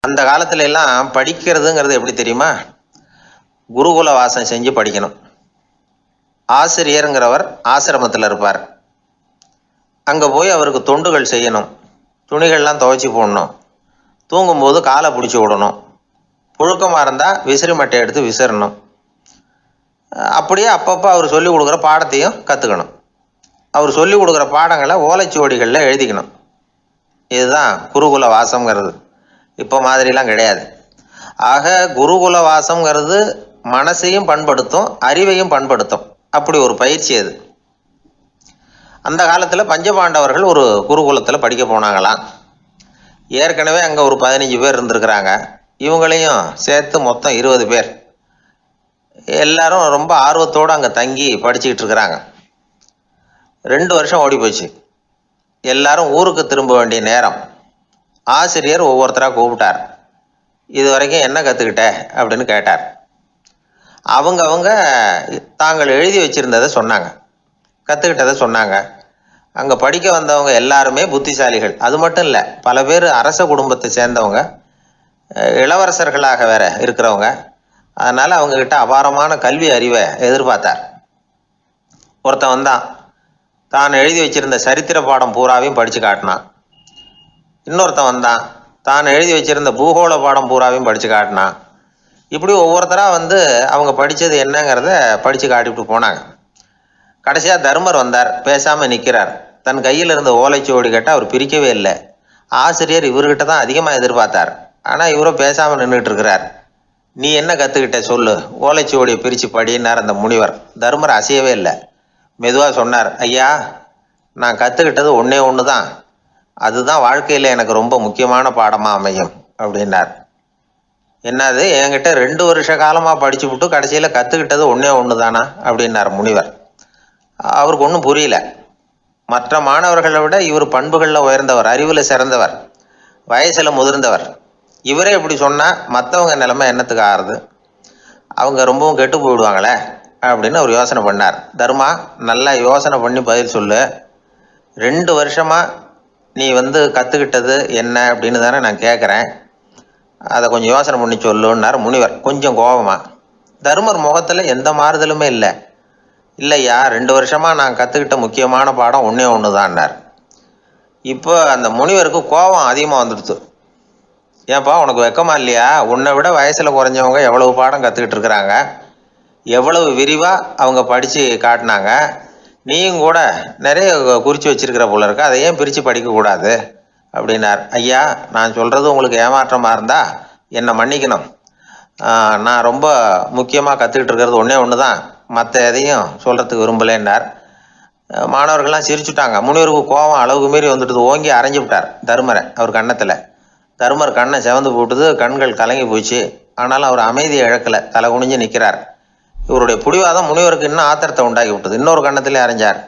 அந்த காலத்துல எல்லாம் படிக்கிறதுங்கிறது எப்படி தெரியுமா? குருகுல வாசம் செஞ்சு படிக்கணும். ஆசிரியருங்கிறவர் ஆசிரமத்தில் இருப்பார். அங்கே போய் அவருக்கு தொண்டுகள் செய்யணும். துணிகள்லாம் துவைச்சி போடணும். தூங்கும்போது காலை பிடிச்சி விடணும். புழுக்கமாக இருந்தால் விசிறி மட்டை எடுத்து விசிறணும். அப்படியே அப்பப்போ அவர் சொல்லிக் கொடுக்குற பாடத்தையும் கற்றுக்கணும். அவர் சொல்லிக் கொடுக்குற பாடங்களை ஓலைச்சுவடிகளில் எழுதிக்கணும். இதுதான் குருகுல வாசம்ங்கிறது. இப்போ மாதிரிலாம் கிடையாது. ஆக குருகுல வாசம்ங்கிறது மனசையும் பண்படுத்தும், அறிவையும் பண்படுத்தும். அப்படி ஒரு பயிற்சி அது. அந்த காலத்தில் பஞ்சபாண்டவர்கள் ஒரு குருகுலத்தில் படிக்க போனாங்களாம். ஏற்கனவே அங்கே ஒரு 15 பேர் இருந்திருக்கிறாங்க. இவங்களையும் சேர்த்து மொத்தம் 20 பேர். எல்லாரும் ரொம்ப ஆர்வத்தோடு அங்கே தங்கி படிச்சுக்கிட்டு இருக்கிறாங்க. 2 வருஷம் ஓடி போச்சு. எல்லாரும் ஊருக்கு திரும்ப வேண்டிய நேரம். ஆசிரியர் ஒவ்வொருத்தராக கூப்பிட்டார். இது வரைக்கும் என்ன கற்றுக்கிட்ட அப்படின்னு கேட்டார். அவங்க தாங்கள் எழுதி வச்சுருந்ததை சொன்னாங்க, கற்றுக்கிட்டதை சொன்னாங்க. அங்கே படிக்க வந்தவங்க எல்லாருமே புத்திசாலிகள். அது மட்டும் இல்லை, பல பேர் அரச குடும்பத்தை சேர்ந்தவங்க, இளவரசர்களாக வேற இருக்கிறவங்க. அதனால் அவங்கக்கிட்ட அபாரமான கல்வி அறிவை எதிர்பார்த்தார். ஒருத்தன் வந்தான், தான் எழுதி வச்சிருந்த சரித்திர பாடம் பூராவையும் படித்து காட்டினான். இன்னொருத்தன் வந்தான், தான் எழுதி வச்சிருந்த பூகோள பாடம் பூராவையும் படித்து காட்டினான். இப்படி ஒவ்வொருத்தராக அவங்க படித்தது என்னங்கிறத படித்து காட்டிவிட்டு போனாங்க. கடைசியாக தர்மர் வந்தார். பேசாமல் நிற்கிறார். தன் கையில் இருந்த ஓலைச்சுவடி கேட்டால் அவர் பிரிக்கவே இல்லை. ஆசிரியர் இவர்கிட்ட தான் அதிகமாக எதிர்பார்த்தார். ஆனால் இவரும் பேசாமல் நின்றுட்டு இருக்கிறார். நீ என்ன கற்றுக்கிட்ட சொல்லு, ஓலைச்சுவடியை பிரித்து படினார் அந்த முனிவர். தர்மர் அசையவே இல்லை. மெதுவாக சொன்னார், ஐயா, நான் கற்றுக்கிட்டது ஒன்றே ஒன்று தான். அதுதான் வாழ்க்கையில் எனக்கு ரொம்ப முக்கியமான பாடமாக அமையும் அப்படின்னார். என்னது, என்கிட்ட 2 வருஷ காலமாக படிச்சு விட்டு கடைசியில் கற்றுக்கிட்டது ஒன்றே ஒன்று தானா அப்படின்னார் முனிவர். அவருக்கு ஒன்றும் புரியல. மற்ற மாணவர்களை விட இவர் பண்புகளில் உயர்ந்தவர், அறிவில் சிறந்தவர், வயசில் முதிர்ந்தவர். இவரே இப்படி சொன்னால் மற்றவங்க நிலைமை என்னத்துக்கு ஆறுது? அவங்க ரொம்பவும் கெட்டு போயிடுவாங்களே அப்படின்னு அவர் யோசனை பண்ணார். தர்மா, நல்லா யோசனை பண்ணி பதில் சொல்லு. 2 வருஷமாக நீ கற்றுக்கிட்டது என்ன அப்படின்னு தானே நான் கேட்குறேன். அதை கொஞ்சம் யோசனை பண்ணி சொல்லுன்னார் முனிவர் கொஞ்சம் கோபமாக. தர்மர் முகத்தில் எந்த மாறுதலுமே இல்லை. இல்லையா, 2 வருஷமாக நான் கற்றுக்கிட்ட முக்கியமான பாடம் ஒன்றே ஒன்று தான்னார். இப்போ அந்த முனிவருக்கு கோபம் அதிகமாக வந்துடுச்சு. ஏன்பா, உனக்கு வெக்கமா இல்லையா? உன்னை விட வயசில் குறைஞ்சவங்க எவ்வளவு பாடம் கற்றுக்கிட்டு இருக்கிறாங்க, எவ்வளவு விரிவாக அவங்க படித்து காட்டினாங்க. நீயும் கூட நிறைய குறித்து வச்சிருக்கிற போல இருக்க, அதை ஏன் பிரித்து படிக்கக்கூடாது அப்படின்னார். ஐயா, நான் சொல்கிறது உங்களுக்கு ஏமாற்றமாக இருந்தால் என்னை மன்னிக்கணும். நான் ரொம்ப முக்கியமாக கற்றுக்கிட்டு இருக்கிறது ஒன்றே ஒன்று தான், மற்ற எதையும் சொல்கிறதுக்கு விரும்பலைன்னார். மாணவர்கள்லாம் சிரிச்சுட்டாங்க. முனிவருக்கு கோபம் அளவுக்கு மீறி வந்துட்டு ஓங்கி அரைஞ்சு விட்டார் தர்மரை அவர் கன்னத்தில். தர்மர் கண்ணை செவந்து போட்டுது, கண்கள் கலங்கி போச்சு. ஆனாலும் அவர் அமைதியை இழக்கலை, தலை குனிஞ்சு நிற்கிறார். இவருடைய பிடிவாதம் முனிவருக்கு இன்னும் ஆத்திரத்தை உண்டாக்கி விட்டது. இன்னொரு கண்ணத்திலே அரைஞ்சார்.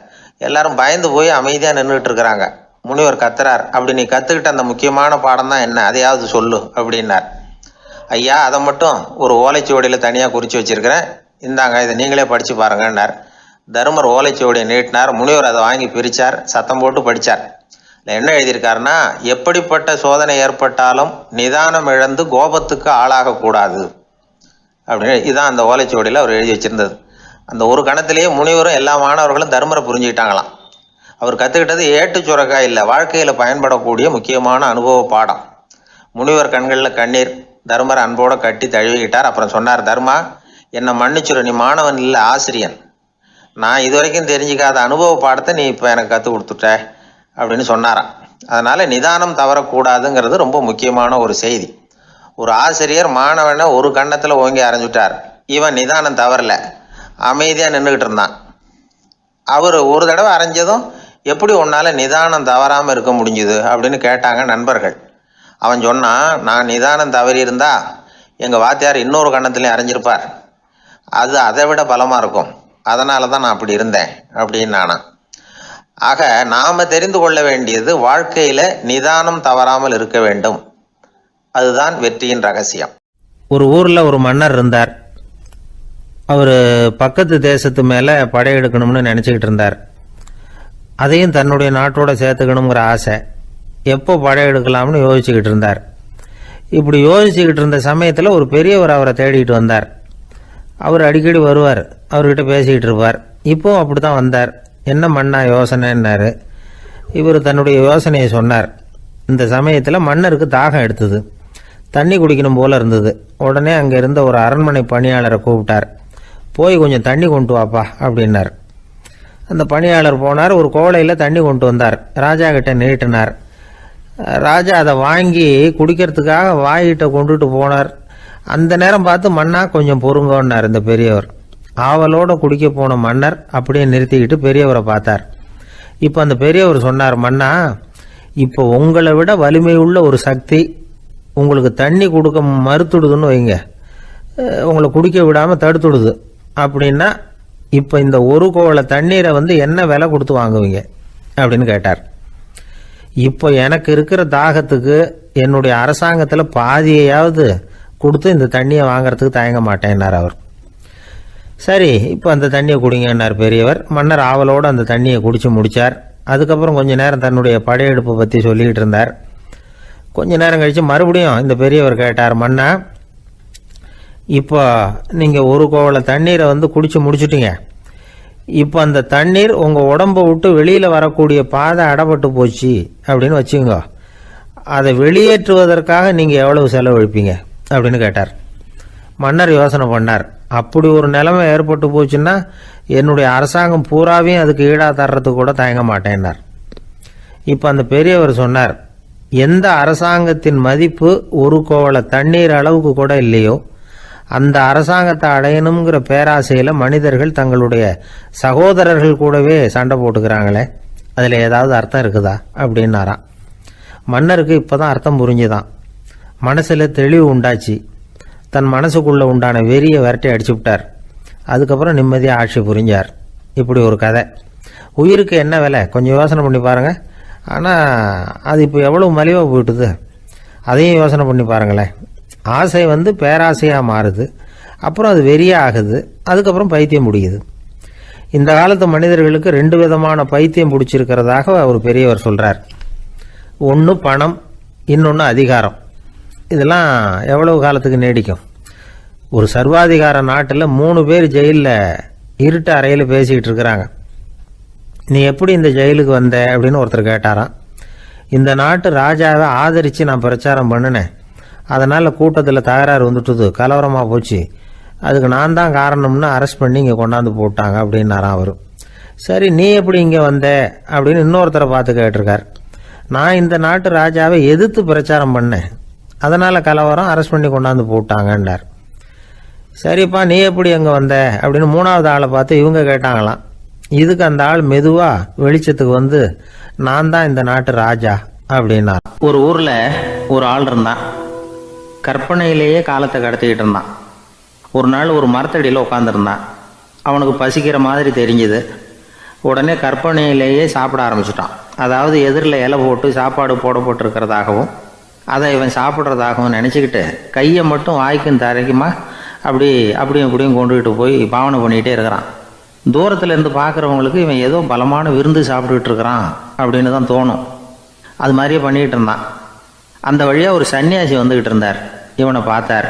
எல்லாரும் பயந்து போய் அமைதியாக நின்றுட்டு இருக்கிறாங்க. முனிவர் கத்துறார், அப்படி நீ கற்றுக்கிட்ட அந்த முக்கியமான பாடம் தான் என்ன, அதையாவது சொல்லு அப்படின்னார். ஐயா, அதை மட்டும் ஒரு ஓலைச்சுவடியில் தனியாக குறித்து வச்சிருக்கிறேன், இந்தாங்க, இதை நீங்களே படித்து பாருங்கன்னார். தர்மர் ஓலைச்சுவடியை நீட்டினார். முனிவர் அதை வாங்கி பிரித்தார், சத்தம் போட்டு படித்தார். என்ன எழுதியிருக்காருன்னா, எப்படிப்பட்ட சோதனை ஏற்பட்டாலும் நிதானம் இழந்து கோபத்துக்கு ஆளாகக்கூடாது அப்படின்னு. இதுதான் அந்த ஓலைச்சுவடியில் அவர் எழுதி வச்சிருந்தது. அந்த ஒரு கணத்திலேயே முனிவரும் எல்லா மாணவர்களும் தர்மரை புரிஞ்சுக்கிட்டாங்களாம். அவர் கற்றுக்கிட்டது ஏட்டு சுரக்காய் இல்லை, வாழ்க்கையில் பயன்படக்கூடிய முக்கியமான அனுபவ பாடம். முனிவர் கண்களில் கண்ணீர். தர்மர் அன்போடு கட்டி தழுவிக்கிட்டார். அப்புறம் சொன்னார், தர்மா, என்னை மன்னிச்சுரு, நீ மாணவன் இல்லை, ஆசிரியன். நான் இது வரைக்கும் தெரிஞ்சிக்காத அனுபவ பாடத்தை நீ இப்போ எனக்கு கற்றுக் கொடுத்துட்ட அப்படின்னு சொன்னாராம். அதனால் நிதானம் தவறக்கூடாதுங்கிறது ரொம்ப முக்கியமான ஒரு செய்தி. ஒரு ஆசிரியர் மாணவனை ஒரு கன்னத்தில் ஓங்கி அரைஞ்சுட்டார். இவன் நிதானம் தவறலை, அமைதியாக நின்றுக்கிட்டு இருந்தான். அவர் ஒரு தடவை அரைஞ்சதும் எப்படி உன்னால் நிதானம் தவறாமல் இருக்க முடிஞ்சுது அப்படின்னு கேட்டாங்க நண்பர்கள். அவன் சொன்னான், நான் நிதானம் தவறி இருந்தா எங்கள் வாத்தியார் இன்னொரு கன்னத்துலேயும் அரைஞ்சிருப்பார், அது அதை விட பலமாக இருக்கும், அதனால தான் நான் அப்படி இருந்தேன் அப்படின்னு நானான். ஆக நாம் தெரிந்து கொள்ள வேண்டியது, வாழ்க்கையில் நிதானம் தவறாமல் இருக்க வேண்டும். அதுதான் வெற்றியின் ரகசியம். ஒரு ஊரில் ஒரு மன்னர் இருந்தார். அவர் பக்கத்து தேசத்து மேலே படையெடுக்கணும்னு நினச்சிக்கிட்டு இருந்தார். அதையும் தன்னுடைய நாட்டோட சேர்த்துக்கணுங்கிற ஆசை. எப்போ படையெடுக்கலாம்னு யோசிச்சுக்கிட்டு இருந்தார். இப்படி யோசிச்சுக்கிட்டு இருந்த சமயத்தில் ஒரு பெரியவர் அவரை தேடிட்டு வந்தார். அவர் அடிக்கடி வருவார், அவர்கிட்ட பேசிக்கிட்டு இருப்பார். இப்போவும் அப்படி தான் வந்தார். என்ன மன்னா யோசனைன்னாரு. இவர் தன்னுடைய யோசனையை சொன்னார். இந்த சமயத்தில் மன்னருக்கு தாகம் எடுத்தது, தண்ணி குடிக்கணும் போல இருந்தது. உடனே அங்கே இருந்த ஒரு அரண்மனை பணியாளரை கூப்பிட்டார். போய் கொஞ்சம் தண்ணி கொண்டு வாப்பா அப்படின்னார். அந்த பணியாளர் போனார், ஒரு கோலையில் தண்ணி கொண்டு வந்தார். ராஜா கிட்ட நீட்டினார். ராஜா அதை வாங்கி குடிக்கிறதுக்காக வாயிட்ட கொண்டுட்டு போனார். அந்த நேரம் பார்த்து மன்னா கொஞ்சம் பொறுங்கன்னார் இந்த பெரியவர். ஆவலோடு குடிக்க போன மன்னர் அப்படியே நிறுத்திக்கிட்டு பெரியவரை பார்த்தார். இப்போ அந்த பெரியவர் சொன்னார், மன்னா, இப்போ உங்களை விட வலிமை உள்ள ஒரு சக்தி உங்களுக்கு தண்ணி கொடுக்க மறுத்துடுதுன்னு வைங்க, உங்களை குடிக்க விடாமல் தடுத்துடுது அப்படின்னா, இப்போ இந்த ஒரு கோவலை தண்ணீரை என்ன விலை கொடுத்து வாங்குவீங்க அப்படின்னு கேட்டார். இப்போ எனக்கு இருக்கிற தாகத்துக்கு என்னுடைய அரசாங்கத்தில் பாதியையாவது கொடுத்து இந்த தண்ணியை வாங்கிறதுக்கு தயங்க மாட்டேன்னார் அவர். சரி, இப்போ அந்த தண்ணியை குடிங்கன்னார் பெரியவர். மன்னர் ஆவலோடு அந்த தண்ணியை குடித்து முடித்தார். அதுக்கப்புறம் கொஞ்ச நேரம் தன்னுடைய படையெடுப்பை பற்றி சொல்லிக்கிட்டு இருந்தார். கொஞ்ச நேரம் கழித்து மறுபடியும் இந்த பெரியவர் கேட்டார், மன்னா, இப்போ நீங்கள் ஒரு கோவலை தண்ணீரை குடித்து முடிச்சுட்டீங்க. இப்போ அந்த தண்ணீர் உங்கள் உடம்பை விட்டு வெளியில் வரக்கூடிய பாதை அடப்பட்டு போச்சு அப்படின்னு வச்சுக்கோங்க, அதை வெளியேற்றுவதற்காக நீங்கள் எவ்வளவு செலவழிப்பீங்க அப்படின்னு கேட்டார். மன்னர் யோசனை பண்ணார். அப்படி ஒரு நிலைமை ஏற்பட்டு போச்சுன்னா என்னுடைய அரசாங்கம் பூராவையும் அதுக்கு ஈடாக தர்றதுக்கு கூட தயங்க மாட்டேன்னார். இப்போ அந்த பெரியவர் சொன்னார், எந்த அரசாங்கத்தின் மதிப்பு ஒரு கோவலை தண்ணீர் அளவுக்கு கூட இல்லையோ அந்த அரசாங்கத்தை அடையணுங்கிற பேராசையில் மனிதர்கள் தங்களுடைய சகோதரர்கள் கூடவே சண்டை போட்டுக்கிறாங்களே, அதில் ஏதாவது அர்த்தம் இருக்குதா அப்படின்னாராம். மன்னருக்கு இப்போ தான் அர்த்தம் புரிஞ்சுதான். மனசில் தெளிவு உண்டாச்சு. தன் மனசுக்குள்ளே உண்டான வெறியை விரட்டி அடிச்சு விட்டார். அதுக்கப்புறம் நிம்மதியாக ஆட்சி புரிஞ்சார். இப்படி ஒரு கதை. உயிருக்கு என்ன விலை கொஞ்சம் யோசனை பண்ணி பாருங்கள். ஆனால் அது இப்போ எவ்வளோ மலிவாக போயிட்டுது, அதையும் யோசனை பண்ணி பாருங்களேன். ஆசை பேராசையாக மாறுது, அப்புறம் அது வெறியாக ஆகுது, அதுக்கப்புறம் பைத்தியம் பிடிக்குது. இந்த காலத்து மனிதர்களுக்கு 2 விதமான பைத்தியம் பிடிச்சிருக்கிறதாக ஒரு பெரியவர் சொல்கிறார். ஒன்று பணம், இன்னொன்று அதிகாரம். இதெல்லாம் எவ்வளவு காலத்துக்கு நீடிக்கும்? ஒரு சர்வாதிகார நாட்டில் 3 பேர் ஜெயிலில் இருட்டு அறையில் பேசிக்கிட்டு இருக்கிறாங்க. நீ எப்படி இந்த ஜெயிலுக்கு வந்த அப்படின்னு ஒருத்தர் கேட்டாராம். இந்த நாட்டு ராஜாவை ஆதரித்து நான் பிரச்சாரம் பண்ணினேன், அதனால் கூட்டத்தில் தகராறு வந்துட்டுது, கலவரமாக போச்சு, அதுக்கு நான் தான் காரணம்னு அரெஸ்ட் பண்ணி இங்கே கொண்டாந்து போட்டாங்க அப்படின்னாராம் அவர். சரி, நீ எப்படி இங்கே வந்த அப்படின்னு இன்னொருத்தரை பார்த்து கேட்டிருக்கார். நான் இந்த நாட்டு ராஜாவை எதிர்த்து பிரச்சாரம் பண்ணேன், அதனால் கலவரம், அரெஸ்ட் பண்ணி கொண்டாந்து போட்டாங்கன்னார். சரிப்பா, நீ எப்படி அங்கே வந்த அப்படின்னு 3வது ஆளை பார்த்து இவங்க கேட்டாங்களாம். இதுக்கு அந்த ஆள் மெதுவாக வெளிச்சத்துக்கு நான் தான் இந்த நாட்டு ராஜா அப்படின்னா. ஒரு ஊரில் ஒரு ஆள் இருந்தான். கற்பனையிலேயே காலத்தை கடத்திக்கிட்டு இருந்தான். ஒரு நாள் ஒரு மரத்தடியில் உட்காந்துருந்தான். அவனுக்கு பசிக்கிற மாதிரி தெரிஞ்சுது. உடனே கற்பனையிலேயே சாப்பிட ஆரம்பிச்சிட்டான். அதாவது எதிரில் இலை போட்டு சாப்பாடு போடப்பட்டிருக்கிறதாகவும் அதை இவன் சாப்பிட்றதாகவும் நினச்சிக்கிட்டு கையை மட்டும் வாய்க்கும் தரைக்குமா அப்படியும் இப்படியும் கொண்டுகிட்டு போய் பாவனை பண்ணிக்கிட்டே இருக்கிறான். தூரத்தில் இருந்து பார்க்குறவங்களுக்கு இவன் ஏதோ பலமான விருந்து சாப்பிட்டுக்கிட்டு இருக்கிறான் அப்படின்னு தான் தோணும். அது மாதிரியே பண்ணிக்கிட்டு இருந்தான். அந்த வழியாக ஒரு சன்னியாசி வந்துக்கிட்டு இருந்தார். இவனை பார்த்தார்.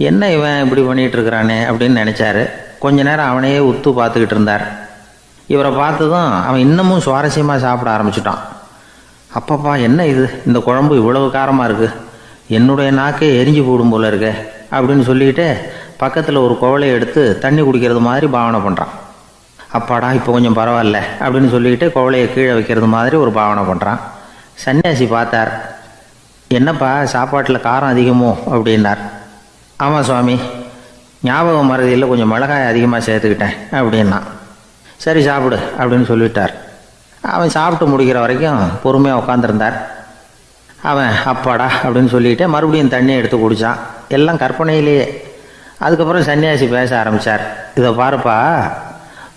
என்ன இவன் இப்படி பண்ணிகிட்டு இருக்கிறானே அப்படின்னு நினச்சாரு. கொஞ்ச நேரம் அவனையே உத்து பார்த்துக்கிட்டு இருந்தார். இவரை பார்த்ததும் அவன் இன்னமும் சுவாரஸ்யமாக சாப்பிட ஆரம்பிச்சிட்டான். அப்பப்பா, என்ன இது, இந்த குழம்பு இவ்வளவு காரமாக இருக்குது, என்னுடைய நாக்கே எரிஞ்சு போடும் போல இருக்கே அப்படின்னு சொல்லிக்கிட்டு பக்கத்தில் ஒரு குவளையை எடுத்து தண்ணி குடிக்கிறது மாதிரி பாவனை பண்ணுறான். அப்பாடா, இப்போ கொஞ்சம் பரவாயில்ல அப்படின்னு சொல்லிக்கிட்டு குவளையை கீழே வைக்கிறது மாதிரி ஒரு பாவனை பண்ணுறான். சன்னியாசி பார்த்தார். என்னப்பா, சாப்பாட்டில் காரம் அதிகமோ அப்படின்னார். ஆமாம் சுவாமி, ஞாபகம் மறதியில் கொஞ்சம் மிளகாய் அதிகமாக சேர்த்துக்கிட்டேன் அப்படின்னா. சரி சாப்பிடு அப்படின்னு சொல்லிவிட்டார். அவன் சாப்பிட்டு முடிக்கிற வரைக்கும் பொறுமையாக உட்காந்துருந்தார். அவன் அப்பாடா அப்படின்னு சொல்லிட்டு மறுபடியும் தண்ணியை எடுத்து குடித்தான். எல்லாம் கற்பனையிலேயே. அதுக்கப்புறம் சன்னியாசி பேச ஆரம்பித்தார். இதை பாருப்பா,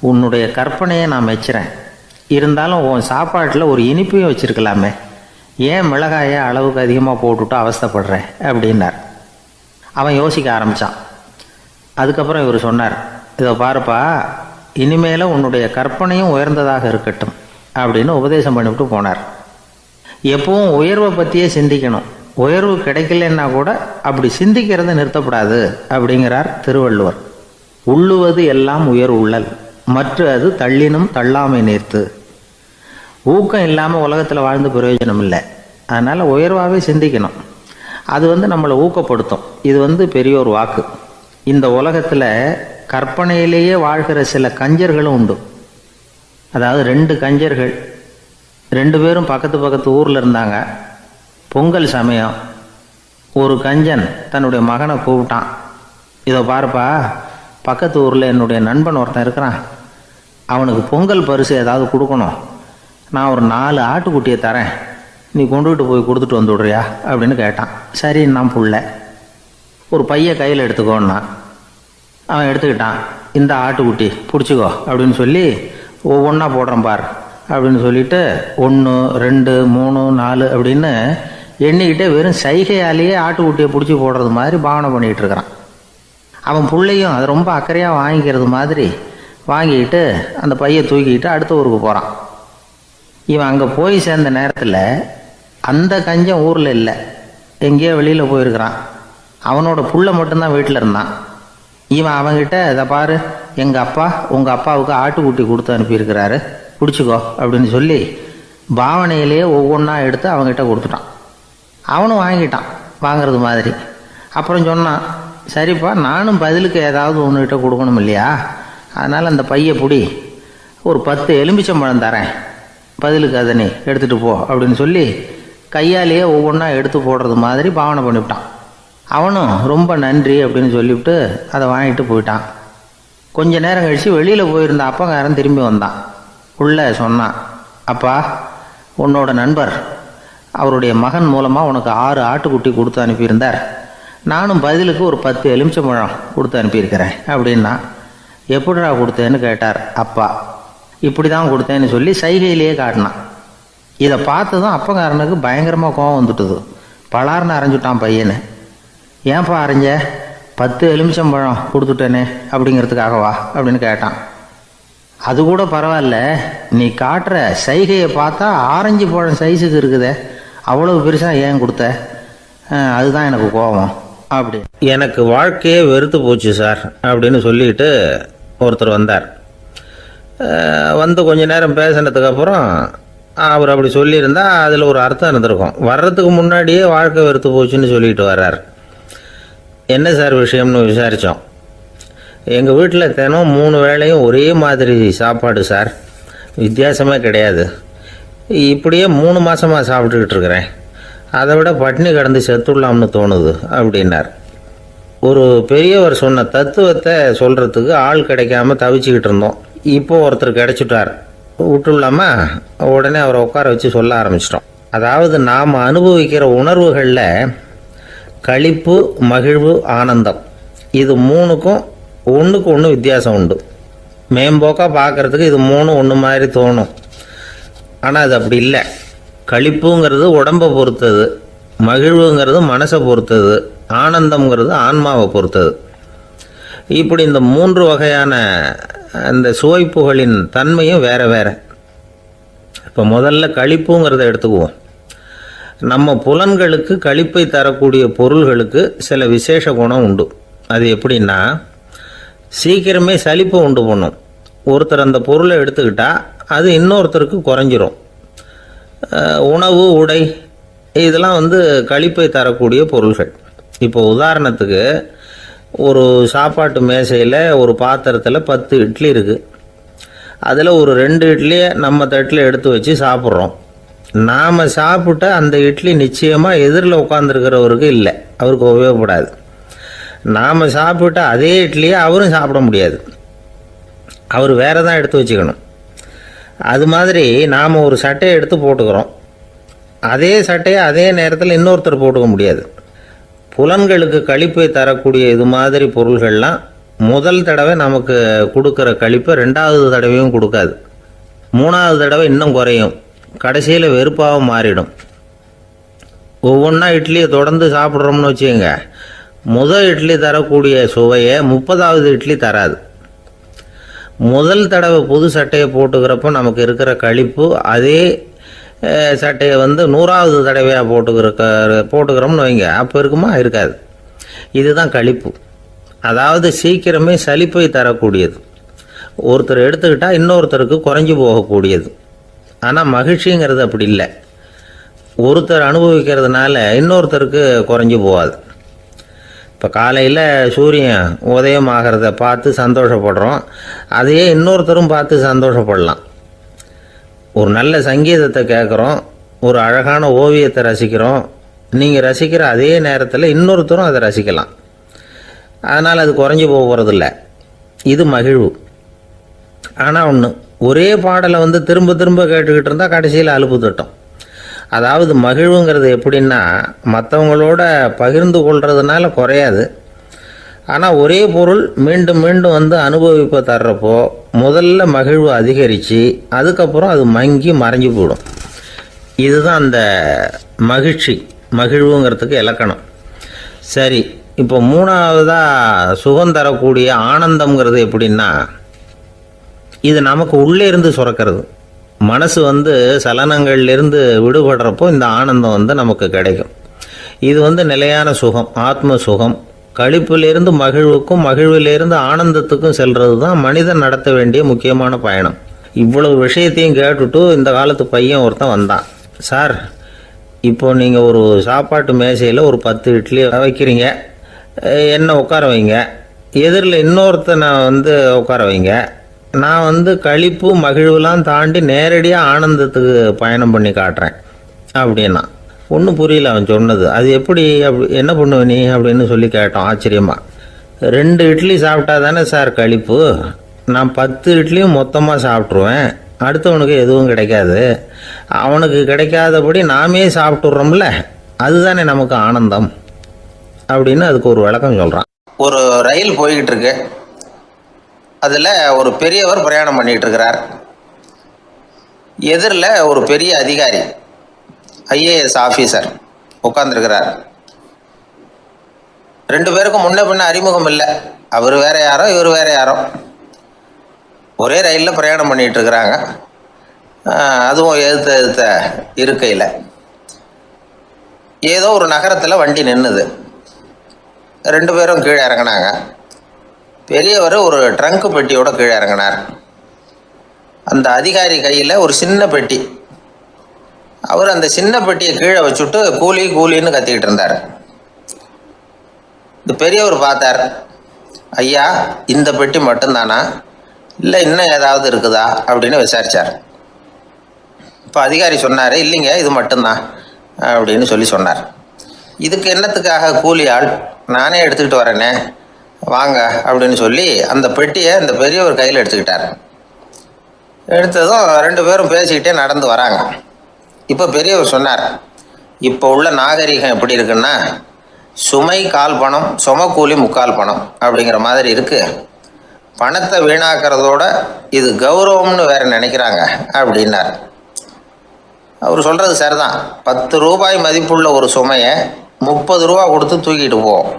உன்னுடைய கற்பனையை நான் மெச்சுறேன், இருந்தாலும் உன் சாப்பாட்டில் ஒரு இனிப்பையும் வச்சுருக்கலாமே, ஏன் மிளகாயை அளவுக்கு அதிகமாக போட்டுவிட்டு அவஸ்தைப்படுறேன் அப்படின்னார். அவன் யோசிக்க ஆரம்பித்தான். அதுக்கப்புறம் இவர் சொன்னார், இதை பாருப்பா, இனிமேலும் உன்னுடைய கற்பனையும் உயர்ந்ததாக இருக்கட்டும் அப்படின்னு உபதேசம் பண்ணிவிட்டு போனார். எப்பவும் உயர்வை பற்றியே சிந்திக்கணும், உயர்வு கிடைக்கலன்னா கூட அப்படி சிந்திக்கிறத நிறுத்தப்படாது அப்படிங்கிறார் திருவள்ளுவர். உள்ளுவது எல்லாம் உயர் உள்ளல், மற்ற அது தள்ளினும் தள்ளாமை நேர்த்து. ஊக்கம் இல்லாமல் உலகத்தில் வாழ்ந்து பிரயோஜனம் இல்லை. அதனால் உயர்வாகவே சிந்திக்கணும். அது நம்மளை ஊக்கப்படுத்தும். இது பெரியோர் வாக்கு. இந்த உலகத்தில் கற்பனையிலேயே வாழ்கிற சில கஞ்சர்களும் உண்டு. அதாவது 2 கஞ்சர்கள் 2 பேரும் பக்கத்து ஊரில் இருந்தாங்க. பொங்கல் சமயம் ஒரு கஞ்சன் தன்னுடைய மகனை கூப்பிட்டான். இதை பாருப்பா, பக்கத்து ஊரில் என்னுடைய நண்பன் ஒருத்தன் இருக்கிறான், அவனுக்கு பொங்கல் பரிசு ஏதாவது கொடுக்கணும். நான் ஒரு 4 ஆட்டுக்குட்டியை தரேன், நீ கொண்டுகிட்டு போய் கொடுத்துட்டு வந்து விட்றியா அப்படின்னு கேட்டான். சரி, நான் புள்ள ஒரு பைய கையில் எடுத்துக்கோன்னா அவன் எடுத்துக்கிட்டான். இந்த ஆட்டுக்குட்டி பிடிச்சிக்கோ அப்படின்னு சொல்லி ஒவ்வொன்றா போடுறேன் பார் அப்படின்னு சொல்லிட்டு 1 2 3 4 அப்படின்னு எண்ணிக்கிட்டே வெறும் சைகையாலேயே ஆட்டுக்குட்டியை பிடிச்சி போடுறது மாதிரி பாவனை பண்ணிகிட்டு இருக்கிறான். அவன் பிள்ளையும் அதை ரொம்ப அக்கறையாக வாங்கிக்கிறது மாதிரி வாங்கிக்கிட்டு அந்த பையை தூக்கிக்கிட்டு அடுத்த ஊருக்கு போகிறான். இவன் அங்கே போய் சேர்ந்த நேரத்தில் அந்த கஞ்சன் ஊரில் இல்லை, எங்கேயோ வெளியில் போயிருக்கிறான். அவனோட புள்ள மட்டும்தான் வீட்டில் இருந்தான். இவன் அவன்கிட்ட, இதை பாரு, எங்கள் அப்பா உங்கள் அப்பாவுக்கு ஆட்டுக்குட்டி கொடுத்து அனுப்பியிருக்கிறாரு, பிடிச்சிக்கோ அப்படின்னு சொல்லி பாவனையிலேயே ஒவ்வொன்றா எடுத்து அவங்ககிட்ட கொடுத்துட்டான். அவனும் வாங்கிட்டான் வாங்கிறது மாதிரி. அப்புறம் சொன்னான், சரிப்பா, நானும் பதிலுக்கு ஏதாவது ஒன்றுகிட்ட கொடுக்கணும் இல்லையா, அதனால் அந்த பையை பிடி, ஒரு 10 எலுமிச்சம்பழம் தரேன், பதிலுக்கு அதை நீ எடுத்துகிட்டு போ அப்படின்னு சொல்லி கையாலேயே ஒவ்வொன்றா எடுத்து போடுறது மாதிரி பாவனை பண்ணிவிட்டான். அவனும் ரொம்ப நன்றி அப்படின்னு சொல்லிவிட்டு அதை வாங்கிட்டு போயிட்டான். கொஞ்ச நேரம் கழித்து வெளியில் போயிருந்த அப்பங்காரன் திரும்பி வந்தான். உள்ள சொன்னான், அப்பா, உன்னோட நண்பர் அவருடைய மகன் மூலமாக உனக்கு 6 ஆட்டுக்குட்டி கொடுத்து அனுப்பியிருந்தார், நானும் பதிலுக்கு ஒரு 10 எலுமிச்சம்பழம் கொடுத்து அனுப்பியிருக்கிறேன் அப்படின்னா. எப்படிடா கொடுத்தேன்னு கேட்டார் அப்பா. இப்படி தான் கொடுத்தேன்னு சொல்லி சைகையிலேயே காட்டினான். இதை பார்த்ததும் அப்பங்காரனுக்கு பயங்கரமாக கோவம் வந்துட்டுது. பலார்னு அரைஞ்சுட்டான் பையனை. ஏன்ப்பா அரைஞ்ச? 10 எலுமிச்சம்பழம் கொடுத்துட்டேனே அப்படிங்கிறதுக்காகவா அப்படின்னு கேட்டான். அது கூட பரவாயில்ல, நீ காட்டுற சைகையை பார்த்தா ஆரஞ்சு பழம் சைஸுக்கு இருக்குதே, அவ்வளவு பெருசாக ஏன் கொடுத்த? அதுதான் எனக்கு கோபம் அப்படி. எனக்கு வாழ்க்கையே வெறுத்து போச்சு சார் அப்படின்னு சொல்லிட்டு ஒருத்தர் வந்தார். வந்து கொஞ்ச நேரம் பேசினதுக்கப்புறம் அவர் அப்படி சொல்லியிருந்தா அதில் ஒரு அர்த்தம் இருந்திருக்கும். வர்றதுக்கு முன்னாடியே வாழ்க்கை வெறுத்து போச்சுன்னு சொல்லிட்டு வர்றார். என்ன சார் விஷயம்னு விசாரித்தோம். எங்கள் வீட்டில் தினம் 3 வேளையும் ஒரே மாதிரி சாப்பாடு சார், வித்தியாசமே கிடையாது. இப்படியே 3 மாதமாக சாப்பிட்டுக்கிட்டு இருக்கிறேன். அதை விட பட்டினி கிடந்து செத்துடலாம்னு தோணுது அப்படின்னார். ஒரு பெரியவர் சொன்ன தத்துவத்தை சொல்கிறதுக்கு ஆள் கிடைக்காம தவிச்சுக்கிட்டு இருந்தோம். இப்போ ஒருத்தர் கிடைச்சிட்டார், விட்டுலாமா? உடனே அவரை உட்கார வச்சு சொல்ல ஆரம்பிச்சிட்டோம். அதாவது நாம் அனுபவிக்கிற உணர்வுகளில் களிப்பு, மகிழ்வு, ஆனந்தம், இது 3க்கும் ஒன்றுக்கு ஒன்று வித்தியாசம் உண்டு. மேம்போக்காக பார்க்குறதுக்கு இது 3 ஒன்று மாதிரி தோணும். ஆனால் அது அப்படி இல்லை. களிப்புங்கிறது உடம்பை பொறுத்தது, மகிழ்வுங்கிறது மனசை பொறுத்தது, ஆனந்தம்ங்கிறது ஆன்மாவை பொறுத்தது. இப்படி இந்த 3 வகையான அந்த சுவைப்புகளின் தன்மையும் வேறு வேறு. இப்போ முதல்ல களிப்புங்கிறத எடுத்துக்குவோம். நம்ம புலன்களுக்கு களிப்பை தரக்கூடிய பொருள்களுக்கு சில விசேஷ குணம் உண்டு. அது எப்படின்னா, சீக்கிரமே சலிப்பை உண்டு பண்ணும். ஒருத்தர் அந்த பொருளை எடுத்துக்கிட்டால் அது இன்னொருத்தருக்கு குறைஞ்சிரும். உணவு, உடை, இதெல்லாம் களிப்பை தரக்கூடிய பொருள்கள். இப்போ உதாரணத்துக்கு, ஒரு சாப்பாட்டு மேசையில் ஒரு பாத்திரத்தில் 10 இட்லி இருக்குது. அதில் ஒரு 2 இட்லியை நம்ம தட்டில் எடுத்து வச்சு சாப்பிட்றோம். நாம் சாப்பிட்ட அந்த இட்லி நிச்சயமாக எதிரில் உட்காந்துருக்கிறவருக்கு இல்லை, அவருக்கு உபயோகப்படாது. நாம் சாப்பிட்ட அதே இட்லியை அவரும் சாப்பிட முடியாது, அவர் வேறு தான் எடுத்து வச்சுக்கணும். அது மாதிரி நாம் ஒரு சட்டையை எடுத்து போட்டுக்கிறோம், அதே சட்டையை அதே நேரத்தில் இன்னொருத்தர் போட்டுக்க முடியாது. புலன்களுக்கு களிப்பை தரக்கூடிய இது மாதிரி பொருள்கள்லாம் முதல் தடவை நமக்கு கொடுக்குற களிப்பை 2வது தடவையும் கொடுக்காது. 3வது தடவை இன்னும் குறையும், கடைசியில் வெறுப்பாக மாறிடும். ஒவ்வொன்றா இட்லியை தொடர்ந்து சாப்பிட்றோம்னு வச்சுக்கோங்க, முதல் இட்லி தரக்கூடிய சுவையை 30வது இட்லி தராது. முதல் தடவை புது சட்டையை போட்டுக்கிறப்போ நமக்கு இருக்கிற களிப்பு அதே சட்டையை வந்து 100வது தடவையாக போட்டுக்கிறோம்னு வைங்க, அப்போ இருக்குமா? இருக்காது. இதுதான் களிப்பு. அதாவது சீக்கிரமே சலிப்பை தரக்கூடியது. ஒருத்தர் எடுத்துக்கிட்டால் இன்னொருத்தருக்கு குறைஞ்சி போகக்கூடியது. ஆனால் மகிழ்ச்சிங்கிறது அப்படி இல்லை. ஒருத்தர் அனுபவிக்கிறதுனால இன்னொருத்தருக்கு குறைஞ்சி போகாது. இப்போ காலையில் சூரியன் உதயம் ஆகிறத பார்த்து சந்தோஷப்படுறோம், அதையே இன்னொருத்தரும் பார்த்து சந்தோஷப்படலாம். ஒரு நல்ல சங்கீதத்தை கேட்குறோம், ஒரு அழகான ஓவியத்தை ரசிக்கிறோம், நீங்கள் ரசிக்கிற அதே நேரத்தில் இன்னொருத்தரும் அதை ரசிக்கலாம். அதனால் அது குறைஞ்சி போகிறதில்ல. இது மகிழ்வு. ஆனால் ஒன்று, ஒரே பாடலை வந்து திரும்ப திரும்ப கேட்டுக்கிட்டு இருந்தால் கடைசியில் அலுப்பு தட்டும். அதாவது மகிழ்வுங்கிறது எப்படின்னா, மற்றவங்களோட பகிர்ந்து கொள்றதுனால குறையாது. ஆனால் ஒரே பொருள் மீண்டும் மீண்டும் வந்து அனுபவிப்பை தர்றப்போ முதல்ல மகிழ்வு அதிகரித்து அதுக்கப்புறம் அது மங்கி மறைஞ்சு போயிடும். இதுதான் அந்த மகிழ்வுங்கிறதுக்கு இலக்கணம். சரி, இப்போ 3வதாக சுகம் தரக்கூடிய ஆனந்தம்ங்கிறது எப்படின்னா, இது நமக்கு உள்ளே இருந்து சுரக்கிறது. மனசு வந்து சலனங்கள்லேருந்து விடுபடுறப்போ இந்த ஆனந்தம் வந்து நமக்கு கிடைக்கும். இது வந்து நிலையான சுகம், ஆத்ம சுகம். களிப்பிலிருந்து மகிழ்வுக்கும், மகிழ்விலிருந்து ஆனந்தத்துக்கும் செல்வது தான் மனிதன் நடத்த வேண்டிய முக்கியமான பயணம். இவ்வளவு விஷயத்தையும் கேட்டுட்டு இந்த காலத்து பையன் ஒருத்தன் வந்தான். சார், இப்போது நீங்கள் ஒரு சாப்பாட்டு மேசையில் ஒரு 10 இட்லி வைக்கிறீங்க, என்ன உட்கார வைங்க, எதிரில் இன்னொருத்தனை வந்து உட்கார வைங்க. நான் வந்து களிப்பு மகிழ்வுலாம் தாண்டி நேரடியாக ஆனந்தத்துக்கு பயணம் பண்ணி காட்டுறேன் அப்படின்னா. ஒன்றும் புரியல அவன் சொன்னது. அது எப்படி, என்ன பண்ணுவ நீ அப்படின்னு சொல்லி கேட்டோம் ஆச்சரியமாக. 2 இட்லி சாப்பிட்டா தானே சார் களிப்பு? நான் 10 இட்லியும் மொத்தமாக சாப்பிட்ருவேன், அடுத்தவனுக்கு எதுவும் கிடைக்காது. அவனுக்கு கிடைக்காதபடி நாமே சாப்பிட்றோம்ல, அதுதானே நமக்கு ஆனந்தம் அப்படின்னு அதுக்கு ஒரு விளக்கம் சொல்கிறான். ஒரு ரயில் போய்கிட்டு இருக்கு. அதில் ஒரு பெரியவர் பிரயாணம் பண்ணிகிட்டு இருக்கிறார். எதிரில் ஒரு பெரிய அதிகாரி, ஐஏஎஸ் ஆஃபீஸர் உட்காந்துருக்கிறார். 2 பேருக்கும் முன்ன பின்ன அறிமுகம் இல்லை. அவர் வேற யாரோ, இவர் வேற யாரோ. ஒரே ரயிலில் பிரயாணம் பண்ணிகிட்டு இருக்கிறாங்க. அதுவும் எதிர்த்த இருக்கையில். ஏதோ ஒரு நகரத்தில் வண்டி நின்றுது. 2 பேரும் கீழே இறங்கினாங்க. பெரியவர் ஒரு ட்ரங்கு பெட்டியோட கீழே இறங்கினார். அந்த அதிகாரி கையில் ஒரு சின்ன பெட்டி. அவர் அந்த சின்ன பெட்டியை கீழே வச்சுட்டு கூலின்னு கத்திக்கிட்டு இருந்தார். இந்த பெரியவர் பார்த்தார். ஐயா, இந்த பெட்டி மட்டும்தானா, இல்லை இன்னும் ஏதாவது இருக்குதா அப்படின்னு விசாரித்தார். இப்போ அதிகாரி சொன்னார், இல்லைங்க இது மட்டும்தான் அப்படின்னு சொன்னார். இதுக்கு என்னத்துக்காக கூலி ஆள், நானே எடுத்துக்கிட்டு வரேனே, வாங்க அப்படின்னு சொல்லி அந்த பெட்டியை அந்த பெரியவர் கையில் எடுத்துக்கிட்டார். எடுத்ததும் 2 பேரும் பேசிக்கிட்டே நடந்து வராங்க. இப்போ பெரியவர் சொன்னார், இப்போ உள்ள நாகரிகம் எப்படி இருக்குன்னா, சுமை கால் பணம், சுமக்கூலி முக்கால் பணம் அப்படிங்கிற மாதிரி இருக்குது. பணத்தை வீணாக்கிறதோட இது கௌரவம்னு வேற நினைக்கிறாங்க அப்படின்னார். அவர் சொல்கிறது சரிதான். 10 ரூபாய் மதிப்புள்ள ஒரு சுமையை 30 ரூபா கொடுத்து தூக்கிட்டு போவோம்.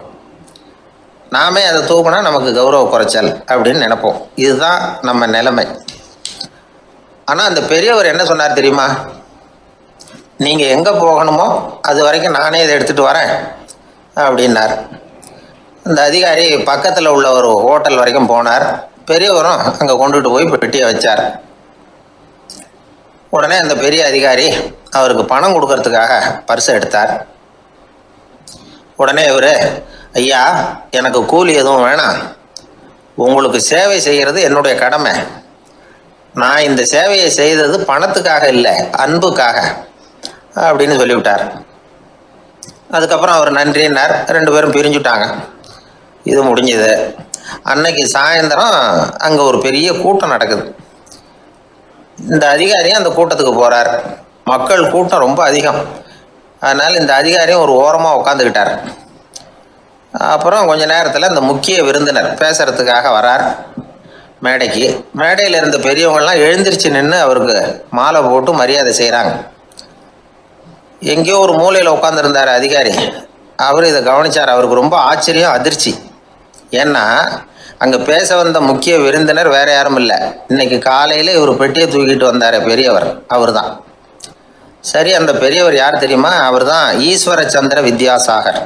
நாமே அதை தூக்குனா நமக்கு கௌரவ குறைச்சல் அப்படின்னு நினைப்போம். இதுதான் நம்ம நிலைமை. ஆனால் அந்த பெரியவர் என்ன சொன்னார் தெரியுமா? நீங்கள் எங்கே போகணுமோ அது வரைக்கும் நானே இதை எடுத்துகிட்டு வரேன் அப்படின்னார். அந்த அதிகாரி பக்கத்தில் உள்ள ஒரு ஹோட்டல் வரைக்கும் போனார். பெரியவரும் அங்கே கொண்டுட்டு போய் பெட்டியை வச்சார். உடனே அந்த பெரிய அதிகாரி அவருக்கு பணம் கொடுக்கறதுக்காக பர்ஸை எடுத்தார். உடனே இவர், ஐயா, எனக்கு கூலி எதுவும் வேணாம், உங்களுக்கு சேவை செய்கிறது என்னுடைய கடமை. நான் இந்த சேவையை செய்தது பணத்துக்காக இல்லை, அன்புக்காக அப்படின்னு சொல்லிவிட்டார். அதுக்கப்புறம் அவர் நன்றின்னார். 2 பேரும் பிரிஞ்சுட்டாங்க. இது முடிஞ்சது. அன்னைக்கு சாயந்தரம் அங்கே ஒரு பெரிய கூட்டம் நடக்குது. இந்த அதிகாரியும் அந்த கூட்டத்துக்கு போகிறார். மக்கள் கூட்டம் ரொம்ப அதிகம். அதனால் இந்த அதிகாரியும் ஒரு ஓரமாக உட்காந்துக்கிட்டார். அப்புறம் கொஞ்ச நேரத்தில் இந்த முக்கிய விருந்தினர் பேசுகிறதுக்காக வரார் மேடைக்கு. மேடையில் இருந்த பெரியவங்கள்லாம் எழுந்திரிச்சு நின்று அவருக்கு மாலை போட்டு மரியாதை செய்கிறாங்க. எங்கேயோ ஒரு மூலையில் உட்காந்துருந்தார் அதிகாரி. அவர் இதை கவனித்தார். அவருக்கு ரொம்ப ஆச்சரியம், அதிர்ச்சி. ஏன்னா அங்கே பேச வந்த முக்கிய விருந்தினர் வேற யாரும் இல்லை, இன்னைக்கு காலையில் இவர் பெட்டியை தூக்கிட்டு வந்தார் பெரியவர், அவர் தான். சரி, அந்த பெரியவர் யார் தெரியுமா? அவர் தான் ஈஸ்வர சந்திர வித்யாசாகர்.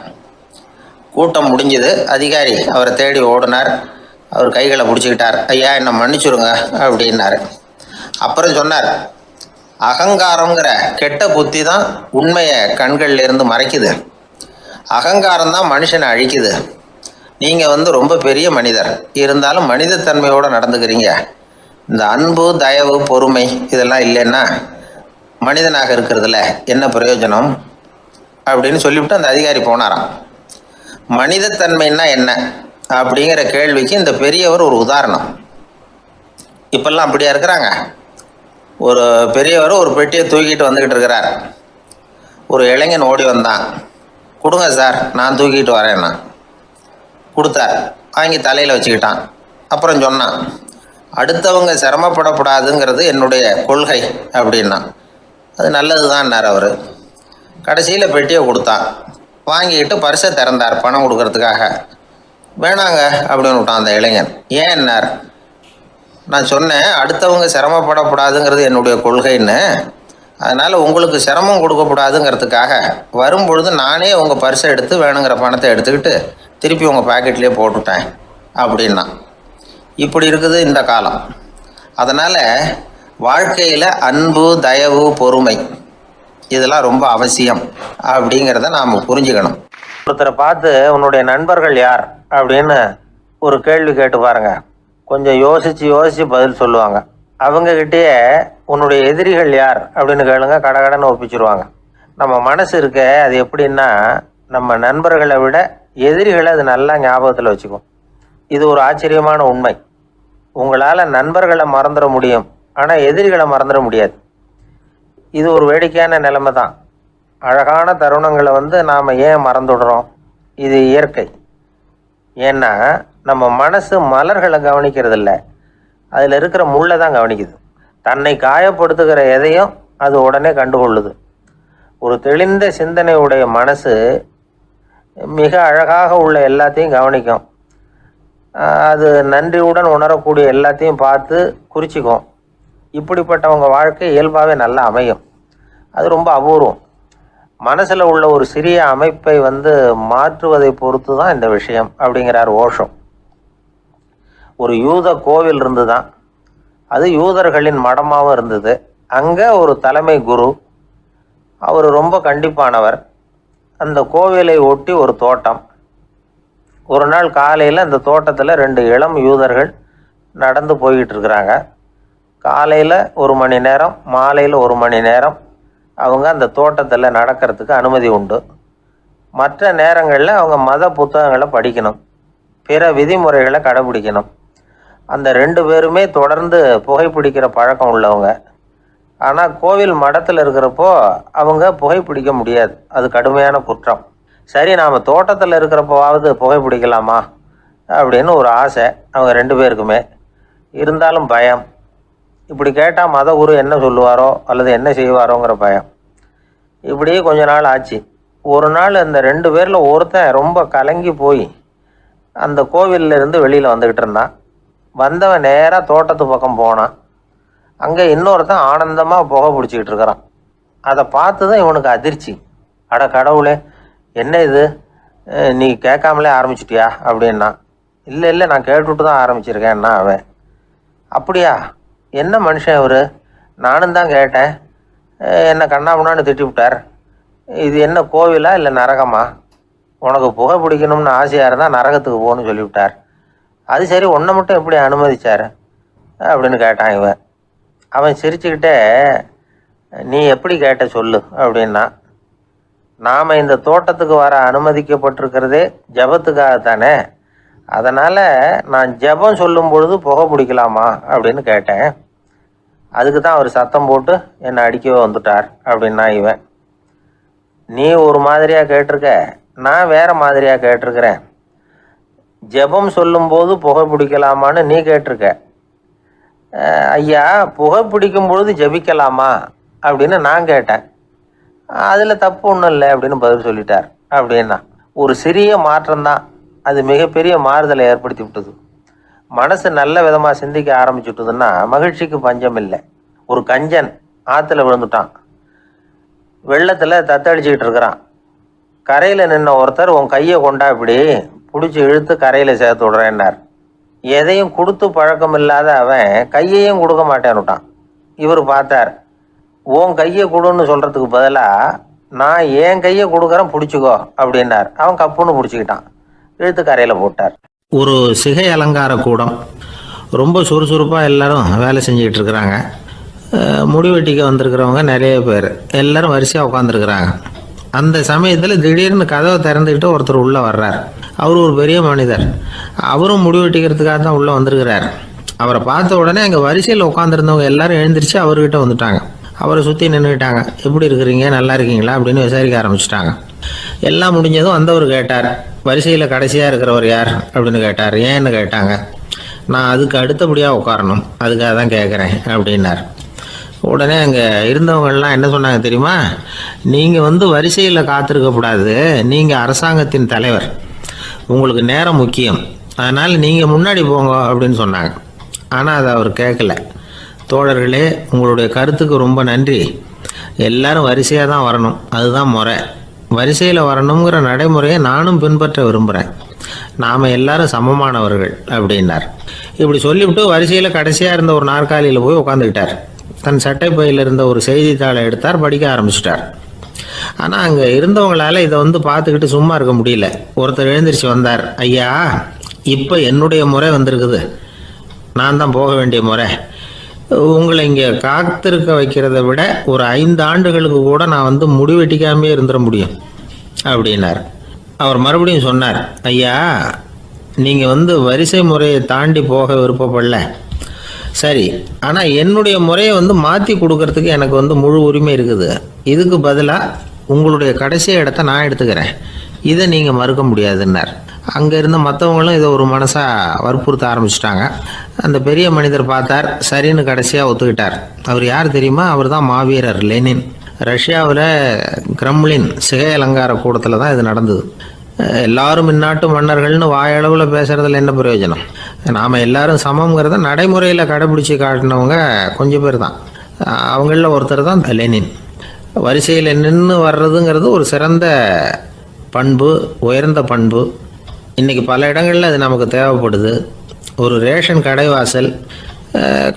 கூட்டம் முடிஞ்சது. அதிகாரி அவரை தேடி ஓடினார். அவர் கைகளை பிடிச்சிக்கிட்டார். ஐயா, என்னை மன்னிச்சுடுங்க அப்படின்னாரு. அப்புறம் சொன்னார், அகங்காரங்கிற கெட்ட புத்தி தான் உண்மையை கண்கள்ல இருந்து மறைக்குது. அகங்காரம் தான் மனுஷனை அழிக்குது. நீங்கள் ரொம்ப பெரிய மனிதர், இருந்தாலும் மனிதத்தன்மையோடு நடந்துக்கிறீங்க. இந்த அன்பு, தயவு, பொறுமை இதெல்லாம் இல்லைன்னா மனிதனாக இருக்கிறதுல என்ன பிரயோஜனம் அப்படின்னு சொல்லிவிட்டு அந்த அதிகாரி போனாராம். மனிதத்தன்மைன்னா என்ன அப்படிங்கிற கேள்விக்கு இந்த பெரியவர் ஒரு உதாரணம். இப்பெல்லாம் அப்படியா இருக்கிறாங்க? ஒரு பெரியவர் ஒரு பெட்டியை தூக்கிட்டு வந்துக்கிட்டு இருக்கிறார். ஒரு இளைஞன் ஓடி வந்தான். கொடுங்க சார், நான் தூக்கிட்டு வரேன்னா. கொடுத்தார். வாங்கி தலையில் வச்சுக்கிட்டான். அப்புறம் சொன்னான், அடுத்தவங்க சிரமப்படக்கூடாதுங்கிறது என்னுடைய கொள்கை அப்படின்னா. அது நல்லது தான்னார் அவர். கடைசியில் பெட்டியை கொடுத்தான். வாங்கிக்கிட்டு பர்ஸை திறந்தார் பணம் கொடுக்கறதுக்காக. வேணாங்க அப்படின்னு விட்டான் அந்த இளைஞன். ஏன்னார். நான் சொன்னேன், அடுத்தவங்க சிரமப்படக்கூடாதுங்கிறது என்னுடைய கொள்கைன்னு. அதனால் உங்களுக்கு சிரமம் கொடுக்கக்கூடாதுங்கிறதுக்காக வரும்பொழுது நானே உங்கள் பர்ஸை எடுத்து வேணுங்கிற பணத்தை எடுத்துக்கிட்டு திருப்பி உங்கள் பாக்கெட்லேயே போட்டுட்டேன் அப்படின்னா. இப்படி இருக்குது இந்த காலம். அதனால் வாழ்க்கையில் அன்பு, தயவு, பொறுமை இதெல்லாம் ரொம்ப அவசியம் அப்படிங்கிறத நாம் புரிஞ்சுக்கணும். ஒருத்தரை பார்த்து உன்னுடைய நண்பர்கள் யார் அப்படின்னு ஒரு கேள்வி கேட்டு பாருங்க. கொஞ்சம் யோசித்து பதில் சொல்லுவாங்க. அவங்கக்கிட்டேயே உன்னுடைய எதிரிகள் யார் அப்படின்னு கேளுங்க, கடகடன்னு ஒப்பிச்சிருவாங்க. நம்ம மனசு இருக்க அது எப்படின்னா, நம்ம நண்பர்களை விட எதிரிகளை அது நல்லா ஞாபகத்தில் வச்சுக்கும். இது ஒரு ஆச்சரியமான உண்மை. உங்களால் நண்பர்களை மறந்துட முடியும், ஆனால் எதிரிகளை மறந்துட முடியாது. இது ஒரு வேடிக்கையான நிலைமை தான். அழகான தருணங்களை நாம் ஏன் மறந்துடுறோம்? இது இயற்கை. ஏன்னா நம்ம மனசு மலர்களை கவனிக்கிறதில்ல, அதில் இருக்கிற முள்ளை தான் கவனிக்குது. தன்னை காயப்படுத்துகிற எதையும் அது உடனே கண்டுகொள்ளுது. ஒரு தெளிந்த சிந்தனையுடைய மனசு மிக அழகாக உள்ள எல்லாத்தையும் கவனிக்கும். அது நன்றியுடன் உணரக்கூடிய எல்லாத்தையும் பார்த்து குறிச்சிக்கும். இப்படிப்பட்டவங்க வாழ்க்கை இயல்பாகவே நல்லா அமையும். அது ரொம்ப அபூர்வம். மனசில் உள்ள ஒரு சிறிய அமைப்பை மாற்றுவதை பொறுத்து தான் இந்த விஷயம் அப்படிங்கிறார் ஓஷோ. ஒரு யூத கோவில் இருந்து தான், அது யூதர்களின் மடமாகவும் இருந்தது. அங்கே ஒரு தலைமை குரு, அவர் ரொம்ப கண்டிப்பானவர். அந்த கோவிலை ஒட்டி ஒரு தோட்டம். ஒரு நாள் காலையில் அந்த தோட்டத்தில் 2 இளம் யூதர்கள் நடந்து போய்கிட்டு இருக்கிறாங்க. காலையில் 1 மணி நேரம், மாலையில் 1 மணி நேரம் அவங்க அந்த தோட்டத்தில் நடக்கிறதுக்கு அனுமதி உண்டு. மற்ற நேரங்களில் அவங்க மத புத்தகங்களை படிக்கணும், பிற விதிமுறைகளை கடைபிடிக்கணும். அந்த 2 பேருமே தொடர்ந்து புகைப்பிடிக்கிற பழக்கம் உள்ளவங்க. ஆனால் கோவில் மடத்தில் இருக்கிறப்போ அவங்க புகைப்பிடிக்க முடியாது, அது கடுமையான குற்றம். சரி, நாம் தோட்டத்தில் இருக்கிறப்போவாவது புகைப்பிடிக்கலாமா அப்படின்னு ஒரு ஆசை அவங்க 2 பேருக்குமே. இருந்தாலும் பயம். இப்படி கேட்டால் மத குரு என்ன சொல்லுவாரோ அல்லது என்ன செய்வாரோங்கிற பயம். இப்படியே கொஞ்ச நாள் ஆச்சு. ஒரு நாள் அந்த 2 பேரில் ஒருத்தன் ரொம்ப கலங்கி போய் அந்த கோவிலில் இருந்து வெளியில் வந்துக்கிட்டு இருந்தான். வந்தவன் நேராக தோட்டத்து பக்கம் போனான். அங்கே இன்னொருத்தன் ஆனந்தமாக புகை பிடிச்சிக்கிட்டு இருக்கிறான். அதை பார்த்து தான் இவனுக்கு அதிர்ச்சி. அட கடவுளே, என்ன இது, நீ கேட்காமலே ஆரம்பிச்சிட்டியா அப்படின்னா. இல்லை, நான் கேட்டுவிட்டு தான் ஆரம்பிச்சிருக்கேன்னா அவன். அப்படியா, என்ன மனுஷன் இவர், நானும் தான் கேட்டேன், என்னை கண்ணாமுன்னான்னு திட்டி விட்டார். இது என்ன கோவிலா இல்லை நரகமா? உனக்கு புகை பிடிக்கணும்னு ஆசையாக இருந்தால் நரகத்துக்கு போகணும்னு சொல்லிவிட்டார். அது சரி, உன்னை மட்டும் எப்படி அனுமதிச்சார் அப்படின்னு கேட்டான் இவன். அவன் சிரிச்சுக்கிட்டே, நீ எப்படி கேட்ட சொல்லு அப்படின்னா. நாம் இந்த தோட்டத்துக்கு வர அனுமதிக்கப்பட்டிருக்கிறதே ஜபத்துக்காகத்தானே, அதனால் நான் ஜபம் சொல்லும் பொழுது புகை பிடிக்கலாமா அப்படின்னு கேட்டேன். அதுக்கு தான் அவர் சத்தம் போட்டு என்னை அடிக்கவே வந்துட்டார் அப்படின்னா இவன். நீ ஒரு மாதிரியாக கேட்டிருக்க, நான் வேறு மாதிரியாக கேட்டிருக்கிறேன். ஜெபம் சொல்லும்போது புகை பிடிக்கலாமான்னு நீ கேட்டிருக்க. ஐயா, புகை பிடிக்கும் பொழுது ஜெபிக்கலாமா அப்படின்னு நான் கேட்டேன். அதில் தப்பு ஒன்றும் இல்லை அப்படின்னு பதில் சொல்லிட்டார் அப்படின்னா. ஒரு சிறிய மாற்றம்தான் அது மிகப்பெரிய மாறுதலை ஏற்படுத்தி விட்டது. மனசு நல்ல விதமாக சிந்திக்க ஆரம்பிச்சுட்டுதுன்னா மகிழ்ச்சிக்கு பஞ்சம் இல்லை. ஒரு கஞ்சன் ஆற்றுல விழுந்துட்டான். வெள்ளத்தில் தத்தளிச்சுக்கிட்டு இருக்கிறான். கரையில் நின்ன ஒருத்தர் உன் கையை கொண்டா இப்படி பிடிச்சி இழுத்து கரையில் சேர்த்து விடுறேன்னார். எதையும் கொடுத்து பழக்கம் இல்லாத அவன் கையையும் கொடுக்க மாட்டேன்னுட்டான். இவர் பார்த்தார். உன் கையை கொடுன்னு சொல்கிறதுக்கு பதிலாக நான் என் கையை கொடுக்குறேன் பிடிச்சிக்கோ அப்படின்னார். அவன் கப்புன்னு பிடிச்சிக்கிட்டான், இழுத்து கரையில் போட்டார். ஒரு சிகை அலங்கார கூடம். ரொம்ப சுறுசுறுப்பாக எல்லாரும் வேலை செஞ்சுக்கிட்டு இருக்கிறாங்க. முடி வெட்டிக்க வந்திருக்கிறவங்க நிறைய பேர், எல்லாரும் வரிசையாக உட்காந்துருக்குறாங்க. அந்த சமயத்தில் திடீர்னு கதவை திறந்துக்கிட்டு ஒருத்தர் உள்ளே வர்றார். அவர் ஒரு பெரிய மனிதர். அவரும் முடி வெட்டிக்கிறதுக்காக தான் உள்ளே வந்திருக்கிறார். அவரை பார்த்த உடனே அங்கே வரிசையில் உட்காந்துருந்தவங்க எல்லாரும் எழுந்திரிச்சு அவர்கிட்ட வந்துட்டாங்க. அவரை சுற்றி நின்றுக்கிட்டாங்க. எப்படி இருக்கிறீங்க, நல்லா இருக்கீங்களா அப்படின்னு விசாரிக்க ஆரம்பிச்சிட்டாங்க. எல்லாம் முடிஞ்சதும் வந்தவர் கேட்டார், வரிசையில் கடைசியாக இருக்கிறவர் யார் அப்படின்னு கேட்டார். ஏன்னு கேட்டாங்க. நான் அதுக்கு அடுத்தபடியாக உட்காரணும், அதுக்காக தான் கேட்குறேன் அப்படின்னார். உடனே அங்கே இருந்தவங்கள்லாம் என்ன சொன்னாங்க தெரியுமா? நீங்கள் வரிசையில் காத்திருக்கக்கூடாது, நீங்கள் அரசாங்கத்தின் தலைவர், உங்களுக்கு நேரம் முக்கியம், அதனால் நீங்கள் முன்னாடி போங்க அப்படின்னு சொன்னாங்க. ஆனால் அதை அவர் கேட்கல. தோழர்களே, உங்களுடைய கருத்துக்கு ரொம்ப நன்றி. எல்லாரும் வரிசையாக தான் வரணும், அதுதான் முறை. வரிசையில் வரணுங்கிற நடைமுறையை நானும் பின்பற்ற விரும்புகிறேன். நாம் எல்லாரும் சமமானவர்கள் அப்படின்னார். இப்படி சொல்லிவிட்டு வரிசையில் கடைசியாக இருந்த ஒரு நாற்காலியில் போய் உட்காந்துக்கிட்டார். தன் சட்டை பையில் இருந்த ஒரு செய்தித்தாளை எடுத்தார், படிக்க ஆரம்பிச்சிட்டார். ஆனால் அங்கே இருந்தவங்களால இதை பார்த்துக்கிட்டு சும்மா இருக்க முடியல. ஒருத்தர் எழுந்திரிச்சு வந்தார். ஐயா, இப்போ என்னுடைய முறை வந்திருக்குது, நான் தான் போக வேண்டிய முறை. உங்களை இங்கே காத்திருக்க வைக்கிறத விட ஒரு 5 ஆண்டுகளுக்கு கூட நான் முடி வெட்டிக்காமே இருந்துட முடியும் அப்படின்னார். அவர் மறுபடியும் சொன்னார், ஐயா, நீங்கள் வரிசை முறையை தாண்டி போக விருப்பப்படல, சரி, ஆனால் என்னுடைய முறையை மாற்றி கொடுக்கறதுக்கு எனக்கு முழு உரிமை இருக்குது. இதுக்கு பதிலாக உங்களுடைய கடைசி இடத்த நான் எடுத்துக்கிறேன், இதை நீங்கள் மறுக்க முடியாதுன்னார். அங்கே இருந்த மற்றவங்களும் இதை ஒரு மனசாக வற்புறுத்த ஆரம்பிச்சிட்டாங்க. அந்த பெரிய மனிதர் பார்த்தார், சரின்னு கடைசியாக ஒத்துக்கிட்டார். அவர் யார் தெரியுமா? அவர் தான் மாவீரர் லெனின். ரஷ்யாவில் கிரெம்ளின் சிகை அலங்கார கூடத்தில் தான் இது நடந்தது. எல்லாரும் இந்நாட்டு மன்னர்கள்னு வாயளவில் பேசுகிறதுல என்ன பிரயோஜனம்? நாம் எல்லாரும் சமங்கிறத நடைமுறையில் கடைபிடிச்சி காட்டினவங்க கொஞ்சம் பேர் தான். அவங்களில் ஒருத்தர் தான் லெனின். வரிசையில் நின்று வர்றதுங்கிறது ஒரு சிறந்த பண்பு, உயர்ந்த பண்பு. இன்றைக்கி பல இடங்களில் அது நமக்கு தேவைப்படுது. ஒரு ரேஷன் கடை வாசல்,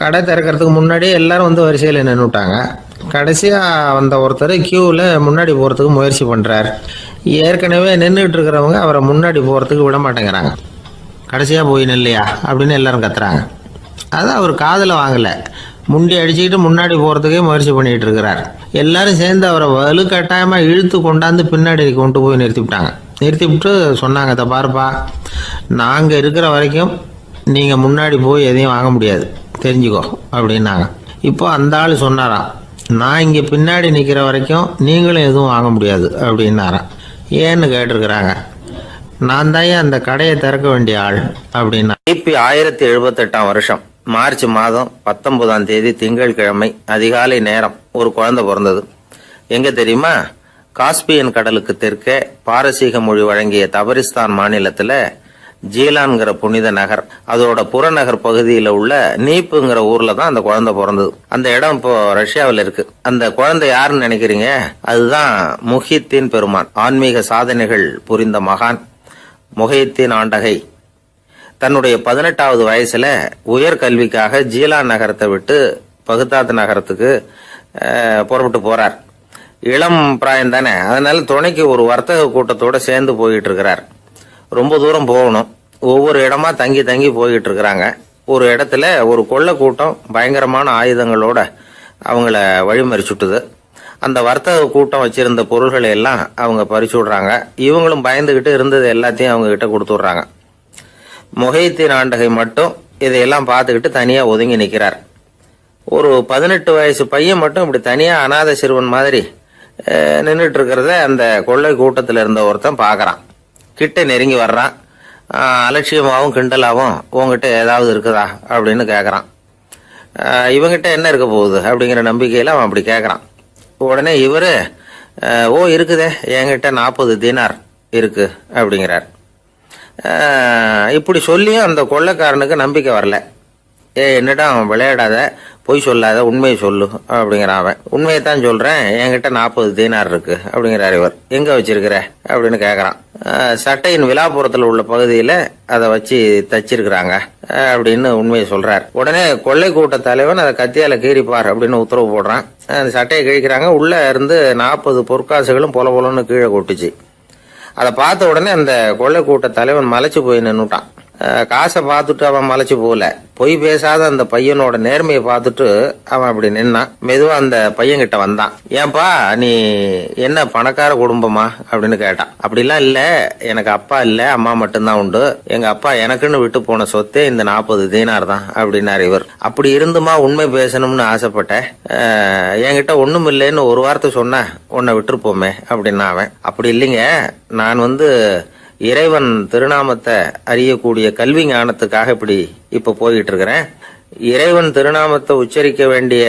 கடை திறக்கிறதுக்கு முன்னாடியே எல்லாரும் வரிசையில் நின்றுட்டாங்க. கடைசியாக வந்த ஒருத்தர் க்யூவில் முன்னாடி போகிறதுக்கு முயற்சி பண்ணுறார். ஏற்கனவே நின்றுட்டு இருக்கிறவங்க அவரை முன்னாடி போகிறதுக்கு விட மாட்டேங்கிறாங்க. கடைசியாக போய் நில்லையா அப்படின்னு எல்லாரும் கத்துறாங்க. அதான் அவர் காதில் வாங்கலை, முண்டி அடிச்சுக்கிட்டு முன்னாடி போகிறதுக்கே முயற்சி பண்ணிகிட்டு இருக்கிறார். எல்லாரும் சேர்ந்து அவரை வலுக்கட்டாயமாக இழுத்து கொண்டாந்து பின்னாடி கொண்டு போய் நிறுத்திவிட்டு சொன்னாங்க, இதை பாருப்பா, நாங்கள் இருக்கிற வரைக்கும் நீங்கள் முன்னாடி போய் எதையும் வாங்க முடியாது, தெரிஞ்சுக்கோ அப்படின்னாங்க. இப்போ அந்த ஆள் சொன்னாராம், நான் இங்கே பின்னாடி நிற்கிற வரைக்கும் நீங்களும் எதுவும் வாங்க முடியாது அப்படின்னாராம். ஏன்னு கேட்டிருக்கிறாங்க. நான் தான் அந்த கடையை திறக்க வேண்டிய ஆள் அப்படின்னா. கிபி 1078 வருஷம் மார்ச் மாதம் 19ஆம் தேதி திங்கட்கிழமை அதிகாலை நேரம் ஒரு குழந்தை பிறந்தது. எங்க தெரியுமா? காஸ்பியன் கடலுக்கு தெற்கே பாரசீக மொழி வழங்கிய தபரிஸ்தான் மாநிலத்துல ஜீலான்கிற புனித நகர், அதோட புறநகர் பகுதியில் உள்ள நீப்புங்கிற ஊர்ல தான் அந்த குழந்தை பிறந்தது. அந்த இடம் இப்போ ரஷ்யாவில் இருக்கு. அந்த குழந்தை யாருன்னு நினைக்கிறீங்க? அதுதான் முஹித்தீன் பெருமான், ஆன்மீக சாதனைகள் புரிந்த மகான் முஹித்தீன் ஆண்டகை. தன்னுடைய 18வது வயசுல உயர்கல்விக்காக ஜீலான் நகரத்தை விட்டு பகுதாத் நகரத்துக்கு புறப்பட்டு போறார். இளம் பிராயம் தானே, அதனால துணைக்கு ஒரு வர்த்தக கூட்டத்தோட சேர்ந்து போயிட்டு இருக்கிறார். ரொம்ப தூரம் போகணும். ஒவ்வொரு இடமா தங்கி தங்கி போயிட்டு இருக்கிறாங்க. ஒரு இடத்துல ஒரு கொள்ளை கூட்டம் பயங்கரமான ஆயுதங்களோட அவங்கள வழிமறிச்சுட்டுது. அந்த வர்த்தக கூட்டம் வச்சிருந்த பொருள்களை எல்லாம் அவங்க பறிச்சு விடுறாங்க. இவங்களும் பயந்துகிட்டு இருந்தது எல்லாத்தையும் அவங்க கிட்ட கொடுத்துட்றாங்க. முஹித்தீன் ஆண்டகை மட்டும் இதையெல்லாம் பார்த்துக்கிட்டு தனியா ஒதுங்கி நிற்கிறார். ஒரு 18 வயசு பையன் மட்டும் இப்படி தனியா அநாத சிறுவன் மாதிரி நின்றுட்டு இருக்கிறத அந்த கொள்ளை கூட்டத்தில் இருந்த ஒருத்தன் பார்க்கறான். கிட்ட நெருங்கி வர்றான். அலட்சியமாகவும் கிண்டலாகவும் உங்ககிட்ட ஏதாவது இருக்குதா அப்படின்னு கேட்குறான். இவங்கிட்ட என்ன இருக்க போகுது அப்படிங்கிற நம்பிக்கையில் அவன் அப்படி கேட்குறான். உடனே இவரு, ஓ இருக்குதே, என்கிட்ட 40 தீனார் இருக்கு அப்படிங்கிறார். இப்படி சொல்லியும் அந்த கொள்ளைக்காரனுக்கு நம்பிக்கை வரல. என்னிடம் விளையாடாத, பொய் சொல்லாத, உண்மையை சொல்லு அப்படிங்கிறான் அவன். உண்மையை தான் சொல்றேன், என்கிட்ட 40 தீனார் இருக்கு அப்படிங்கிறார் இவர். எங்க வச்சிருக்கிற அப்படின்னு கேக்குறான். சட்டையின் விழாப்புறத்துல உள்ள பகுதியில அதை வச்சு தச்சிருக்கிறாங்க அப்படின்னு உண்மையை சொல்றார். உடனே கொள்ளை கூட்ட தலைவன் அதை கத்தியால கீறிப்பார் அப்படின்னு உத்தரவு போடுறான். அந்த சட்டையை கிழிக்கிறாங்க. உள்ள இருந்து 40 பொற்காசுகளும் பொல பொலன்னு கீழே கொட்டுச்சு. அதை பார்த்த உடனே அந்த கொள்ளை கூட்ட தலைவன் மலைச்சு போய் நின்னுட்டான். காசை பார்த்துட்டு அவன் மலைச்சு போகல, பொய் பேசாத அந்த பையனோட நேர்மையை பார்த்துட்டு அவன் அப்படி நின்னான். மெதுவா அந்த பையன்கிட்ட வந்தான். ஏன்பா, நீ என்ன பணக்கார குடும்பமா அப்படின்னு கேட்டான். அப்படிலாம் இல்ல, எனக்கு அப்பா இல்ல, அம்மா மட்டும்தான் உண்டு. எங்க அப்பா எனக்குன்னு விட்டு போன சொத்தே இந்த 40 தீனார் தான் அப்படின்னாரு இவர். அப்படி இருந்துமா உண்மை பேசணும்னு ஆசைப்பட்டேன். என்கிட்ட ஒண்ணும் இல்லைன்னு ஒரு வார்த்தை சொன்ன உன்னை விட்டுருப்போமே அப்படின்னா அவன். அப்படி இல்லைங்க, நான் இறைவன் திருநாமத்தை அறியக்கூடிய கல்வி ஞானத்துக்காக இப்ப போயிட்டு இருக்கிறேன். இறைவன் திருநாமத்தை உச்சரிக்க வேண்டிய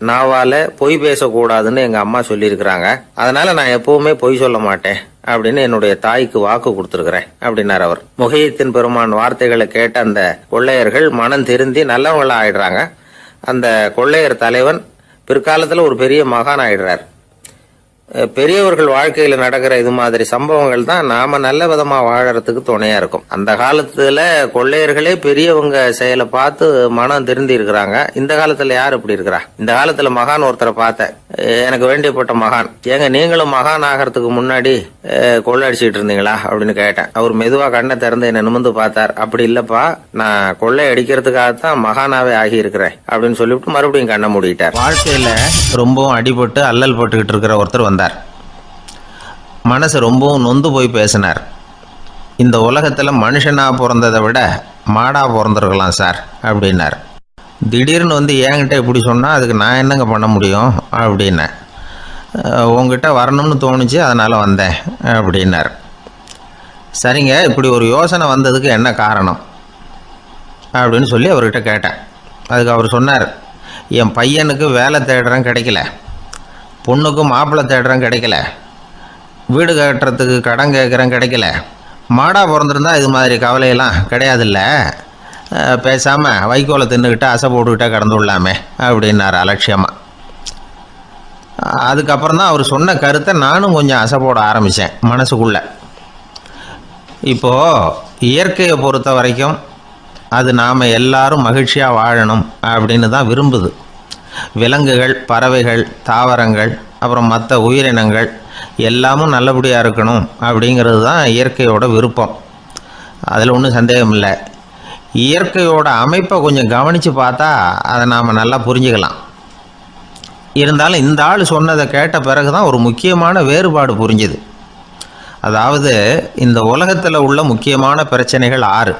நாவால பொய் பேசக்கூடாதுன்னு எங்க அம்மா சொல்லியிருக்கிறாங்க. அதனால நான் எப்பவுமே பொய் சொல்ல மாட்டேன் அப்படின்னு என்னுடைய தாய்க்கு வாக்கு கொடுத்திருக்கிறேன் அப்படின்னார் அவர். முகையத்தின் பெருமான் வார்த்தைகளை கேட்ட அந்த கொள்ளையர்கள் மனம் திருந்தி நல்லவங்களா ஆயிடுறாங்க. அந்த கொள்ளையர் தலைவன் பிற்காலத்துல ஒரு பெரிய மகான் ஆயிடுறார். பெரியவர்கள் வாழ்க்கையில நடக்கிற இது மாதிரி சம்பவங்கள் தான் நாம நல்ல விதமா வாழறதுக்கு துணையா இருக்கும். அந்த காலத்துல கொள்ளையர்களே பெரியவங்க செயலை பார்த்து மனம் திருந்தி இருக்கிறாங்க. இந்த காலத்துல யார் இப்படி இருக்கிறா? இந்த காலத்துல மகான் ஒருத்தரை பார்த்தேன், எனக்கு வேண்டியப்பட்ட மகான். ஏங்க, நீங்களும் மகான் ஆகிறதுக்கு முன்னாடி கொள்ளை அடிச்சுட்டு இருந்தீங்களா அப்படின்னு கேட்டேன். அவர் மெதுவா கண்ணை திறந்து என்ன நிமிர்ந்து பார்த்தார். அப்படி இல்லப்பா, நான் கொள்ளை அடிக்கிறதுக்காகத்தான் மகானாவே ஆகி இருக்கிறேன் அப்படின்னு சொல்லிவிட்டு மறுபடியும் கண்ணை மூடிட்டார். வாழ்க்கையில ரொம்பவும் அடிபட்டு அல்லல் பட்டுக்கிட்டு இருக்கிற ஒருத்தர் வந்தார். மனசு ரொம்பவும் நொந்து போய் பேசினார். இந்த உலகத்தில் மனுஷனா பிறந்ததை விட மாடா பிறந்திருக்கலாம் சார் அப்படின்னார். திடீர்னு என்கிட்ட இப்படி சொன்னால் அதுக்கு நான் என்னங்க பண்ண முடியும் அப்படின்னேன். உங்ககிட்ட வரணும்னு தோணுச்சு, அதனால் வந்தேன் அப்படின்னார். சரிங்க, இப்படி ஒரு யோசனை வந்ததுக்கு என்ன காரணம் அப்படின்னு சொல்லி அவர்கிட்ட கேட்டேன். அதுக்கு அவர் சொன்னார், என் பையனுக்கு வேலை தேடுறேன் கிடைக்கல, பொண்ணுக்கு மாப்பிள்ளை தேடுறேன் கிடைக்கல, வீடு கட்டுறதுக்கு கடன் கேட்குறேன் கிடைக்கல. மாடாக பிறந்திருந்தா இது மாதிரி கவலையெல்லாம் கிடையாதுல்ல, பேசாமல் வைக்கோலை தின்னுக்கிட்டு அசை போட்டுக்கிட்டே கடந்து விடலாமே அப்படின்னார் அலட்சியமாக. அதுக்கப்புறம் தான் அவர் சொன்ன கருத்தை நானும் கொஞ்சம் அசை போட ஆரம்பித்தேன் மனசுக்குள்ளே. இப்போது இயற்கையை பொறுத்த வரைக்கும் அது நாம் எல்லாரும் மகிழ்ச்சியாக வாழணும் அப்படின்னு தான் விரும்புது. விலங்குகள், பறவைகள், தாவரங்கள், அப்புறம் மற்ற உயிரினங்கள் எல்லாமும் நல்லபடியாக இருக்கணும் அப்படிங்கிறது தான் இயற்கையோட விருப்பம். அதில் ஒன்றும் சந்தேகம் இல்லை. இயற்கையோட அமைப்பை கொஞ்சம் கவனித்து பார்த்தா அதை நாம் நல்லா புரிஞ்சுக்கலாம். இருந்தாலும் இந்த ஆள் சொன்னதை கேட்ட பிறகு தான் ஒரு முக்கியமான வேறுபாடு புரிஞ்சுது. அதாவது, இந்த உலகத்தில் உள்ள முக்கியமான பிரச்சனைகள் 6.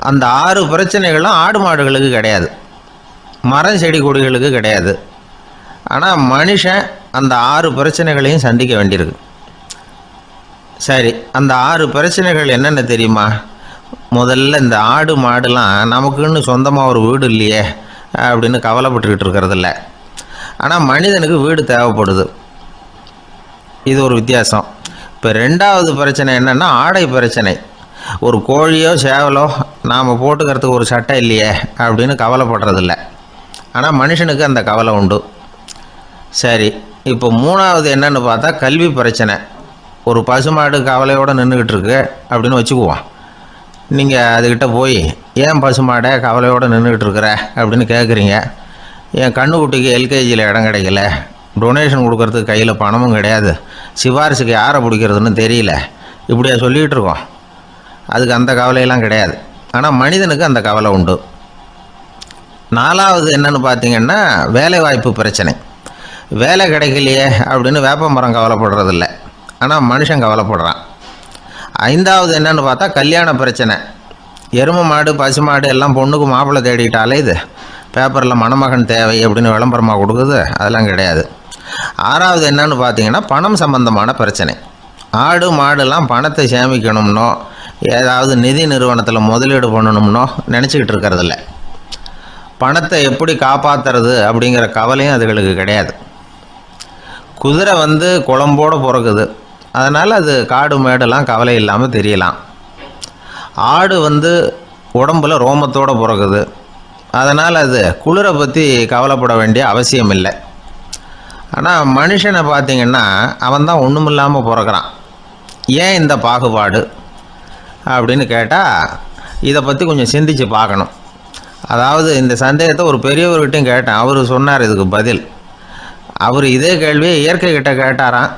அந்த 6 பிரச்சனைகளும் ஆடு மாடுகளுக்கு கிடையாது, மரம் செடி கொடிகளுக்கு கிடையாது. ஆனால் மனுஷன் அந்த 6 பிரச்சனைகளையும் சந்திக்க வேண்டியிருக்கு. சரி, அந்த 6 பிரச்சனைகள் என்னென்ன தெரியுமா? முதல்ல, இந்த ஆடு மாடுலாம் நமக்குன்னு சொந்தமாக ஒரு வீடு இல்லையே அப்படின்னு கவலைப்பட்டுக்கிட்டு இருக்கிறதில்ல. ஆனால் மனிதனுக்கு வீடு தேவைப்படுது. இது ஒரு வித்தியாசம். இப்போ 2வது பிரச்சனை என்னென்னா ஆடை பிரச்சனை. ஒரு கோழியோ சேவலோ நாம் போட்டுக்கிறதுக்கு ஒரு சட்டை இல்லையே அப்படின்னு கவலைப்படுறதில்ல. ஆனால் மனுஷனுக்கு அந்த கவலை உண்டு. சரி, இப்போ 3வது என்னன்னு பார்த்தா கல்வி பிரச்சனை. ஒரு பசுமாடு கவலையோடு நின்றுக்கிட்டு இருக்கு அப்படின்னு வச்சுக்குவோம். நீங்கள் அதுக்கிட்ட போய், ஏன் பசுமாடை கவலையோடு நின்றுக்கிட்டு இருக்கிற அப்படின்னு கேட்குறீங்க. என் கண்ணுக்குட்டிக்கு எல்கேஜியில் இடம் கிடைக்கல, டொனேஷன் கொடுக்கறதுக்கு கையில் பணமும் கிடையாது, சிபாரிசுக்கு யாரை பிடிக்கிறதுன்னு தெரியல, இப்படியா சொல்லிகிட்டு இருக்கோம். அதுக்கு அந்த கவலையெல்லாம் கிடையாது. ஆனால் மனிதனுக்கு அந்த கவலை உண்டு. 4வது என்னன்னு பார்த்தீங்கன்னா வேலைவாய்ப்பு பிரச்சனை. வேலை கிடைக்கலையே அப்படின்னு வேப்ப மரம் கவலைப்படுறதில்ல, ஆனால் மனுஷன் கவலைப்படுறான். 5வது என்னன்னு பார்த்தா கல்யாண பிரச்சனை. எருமை மாடு, பசு மாடு எல்லாம் பொண்ணுக்கு மாப்பிள்ளை தேடிக்கிட்டாலே இது பேப்பரில் மணமகன் தேவை அப்படின்னு விளம்பரமாக கொடுக்குது, அதெல்லாம் கிடையாது. 6வது என்னன்னு பார்த்தீங்கன்னா பணம் சம்பந்தமான பிரச்சனை. ஆடு மாடுலாம் பணத்தை சேமிக்கணும்னோ ஏதாவது நிதி நிறுவனத்தில் முதலீடு பண்ணணும்னோ நினச்சிக்கிட்டு இருக்கிறதில்ல. பணத்தை எப்படி காப்பாற்றுறது அப்படிங்கிற கவலையும் அதுகளுக்கு கிடையாது. குதிரை குளம்போடு பிறகுது, அதனால் அது காடு மேடெல்லாம் கவலை இல்லாமல் தெரியலாம். ஆடு உடம்புல ரோமத்தோடு பிறகுது. அதனால் அது குளிரை பற்றி கவலைப்பட வேண்டிய அவசியம் இல்லை. ஆனால் மனுஷனை பார்த்திங்கன்னா அவன் தான் ஒன்றுமில்லாமல் பிறக்கிறான். ஏன் இந்த பாகுபாடு அப்படின்னு கேட்டால் இதை பற்றி கொஞ்சம் சிந்திச்சு பார்க்கணும். அதாவது இந்த சந்தேகத்தை ஒரு பெரியவர்கிட்டையும் கேட்டேன். அவர் சொன்னார் இதுக்கு பதில். அவர் இதே கேள்வியை இயற்கை கிட்ட கேட்டாராம்.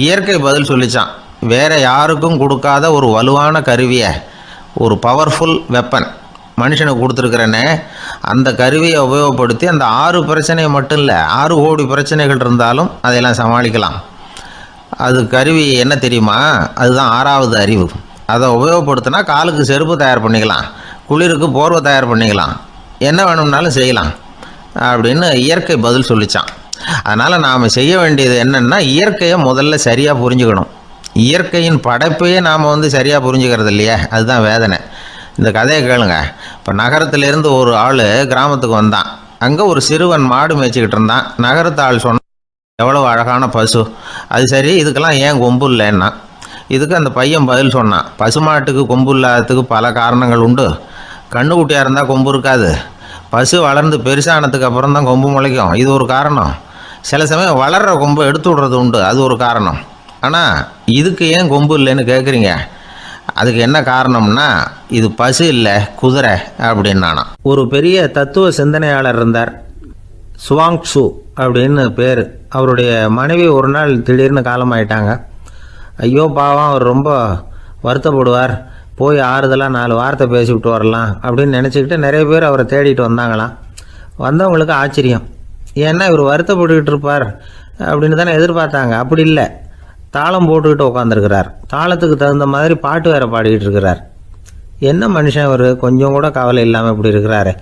இயற்கை பதில் சொல்லிச்சான். வேறு யாருக்கும் கொடுக்காத ஒரு வலுவான கருவியை, ஒரு பவர்ஃபுல் வெப்பன் மனுஷனுக்கு கொடுத்துருக்குறேன்னு, அந்த கருவியை உபயோகப்படுத்தி அந்த 6 பிரச்சனையை மட்டும் இல்லை, 6 கோடி பிரச்சனைகள் இருந்தாலும் அதையெல்லாம் சமாளிக்கலாம். அது கருவி என்ன தெரியுமா? அதுதான் 6வது அறிவு. அதை உபயோகப்படுத்தினா காலுக்கு செருப்பு தயார் பண்ணிக்கலாம், குளிருக்கு போர்வை தயார் பண்ணிக்கலாம், என்ன வேணும்னாலும் செய்யலாம் அப்படின்னு இயற்கை பதில் சொல்லிச்சான். அதனால் நாம் செய்ய வேண்டியது என்னென்னா, இயற்கையை முதல்ல சரியாக புரிஞ்சுக்கணும். இயற்கையின் படைப்பையே நாம் சரியாக புரிஞ்சுக்கிறது இல்லையா, அதுதான் வேதனை. இந்த கதையை கேளுங்க. இப்போ நகரத்திலேருந்து ஒரு ஆள் கிராமத்துக்கு வந்தான். அங்கே ஒரு சிறுவன் மாடு மேய்ச்சிக்கிட்டு இருந்தான். நகரத்து ஆள் சொன்னான், எவ்வளோ அழகான பசு, அது சரி இதுக்கெல்லாம் ஏன் கொம்பு இல்லைன்னா. இதுக்கு அந்த பையன் பதில் சொன்னான், பசுமாட்டுக்கு கொம்பு இல்லாததுக்கு பல காரணங்கள் உண்டு. கண்ணுக்குட்டியாக இருந்தால் கொம்பு இருக்காது, பசு வளர்ந்து பெருசானதுக்கு அப்புறம் தான் கொம்பு முளைக்கும், இது ஒரு காரணம். சில சமயம் வளர்கிற கொம்பை எடுத்து விடுறது உண்டு, அது ஒரு காரணம். ஆனால் இதுக்கு ஏன் கொம்பு இல்லைன்னு கேட்குறீங்க, அதுக்கு என்ன காரணம்னா இது பசு இல்லை குதிரை அப்படின்னானா. ஒரு பெரிய தத்துவ சிந்தனையாளர் இருந்தார், சுவாங் ட்சு அப்படின்னு பேர். அவருடைய மனைவி ஒரு நாள் திடீர்னு காலமாயிட்டாங்க. ஐயோ பாவம், அவர் ரொம்ப வருத்தப்படுவார், போய் ஆறுதலாக 4 வார்த்தை பேசிவிட்டு வரலாம் அப்படின்னு நினச்சிக்கிட்டு நிறைய பேர் அவரை தேடிட்டு வந்தாங்களாம். வந்தவங்களுக்கு ஆச்சரியம், ஏன்னா இவர் வருத்தப்பட்டுக்கிட்டு இருப்பார் அப்படின்னு தானே எதிர்பார்த்தாங்க. அப்படி இல்லை, தாளம் போட்டுக்கிட்டு உட்காந்துருக்கிறார். தாளத்துக்கு தகுந்த மாதிரி பாட்டு வேறு பாடிக்கிட்டு இருக்கிறார். என்ன மனுஷன் அவர், கொஞ்சம் கூட கவலை இல்லாமல் இப்படி இருக்கிறாரு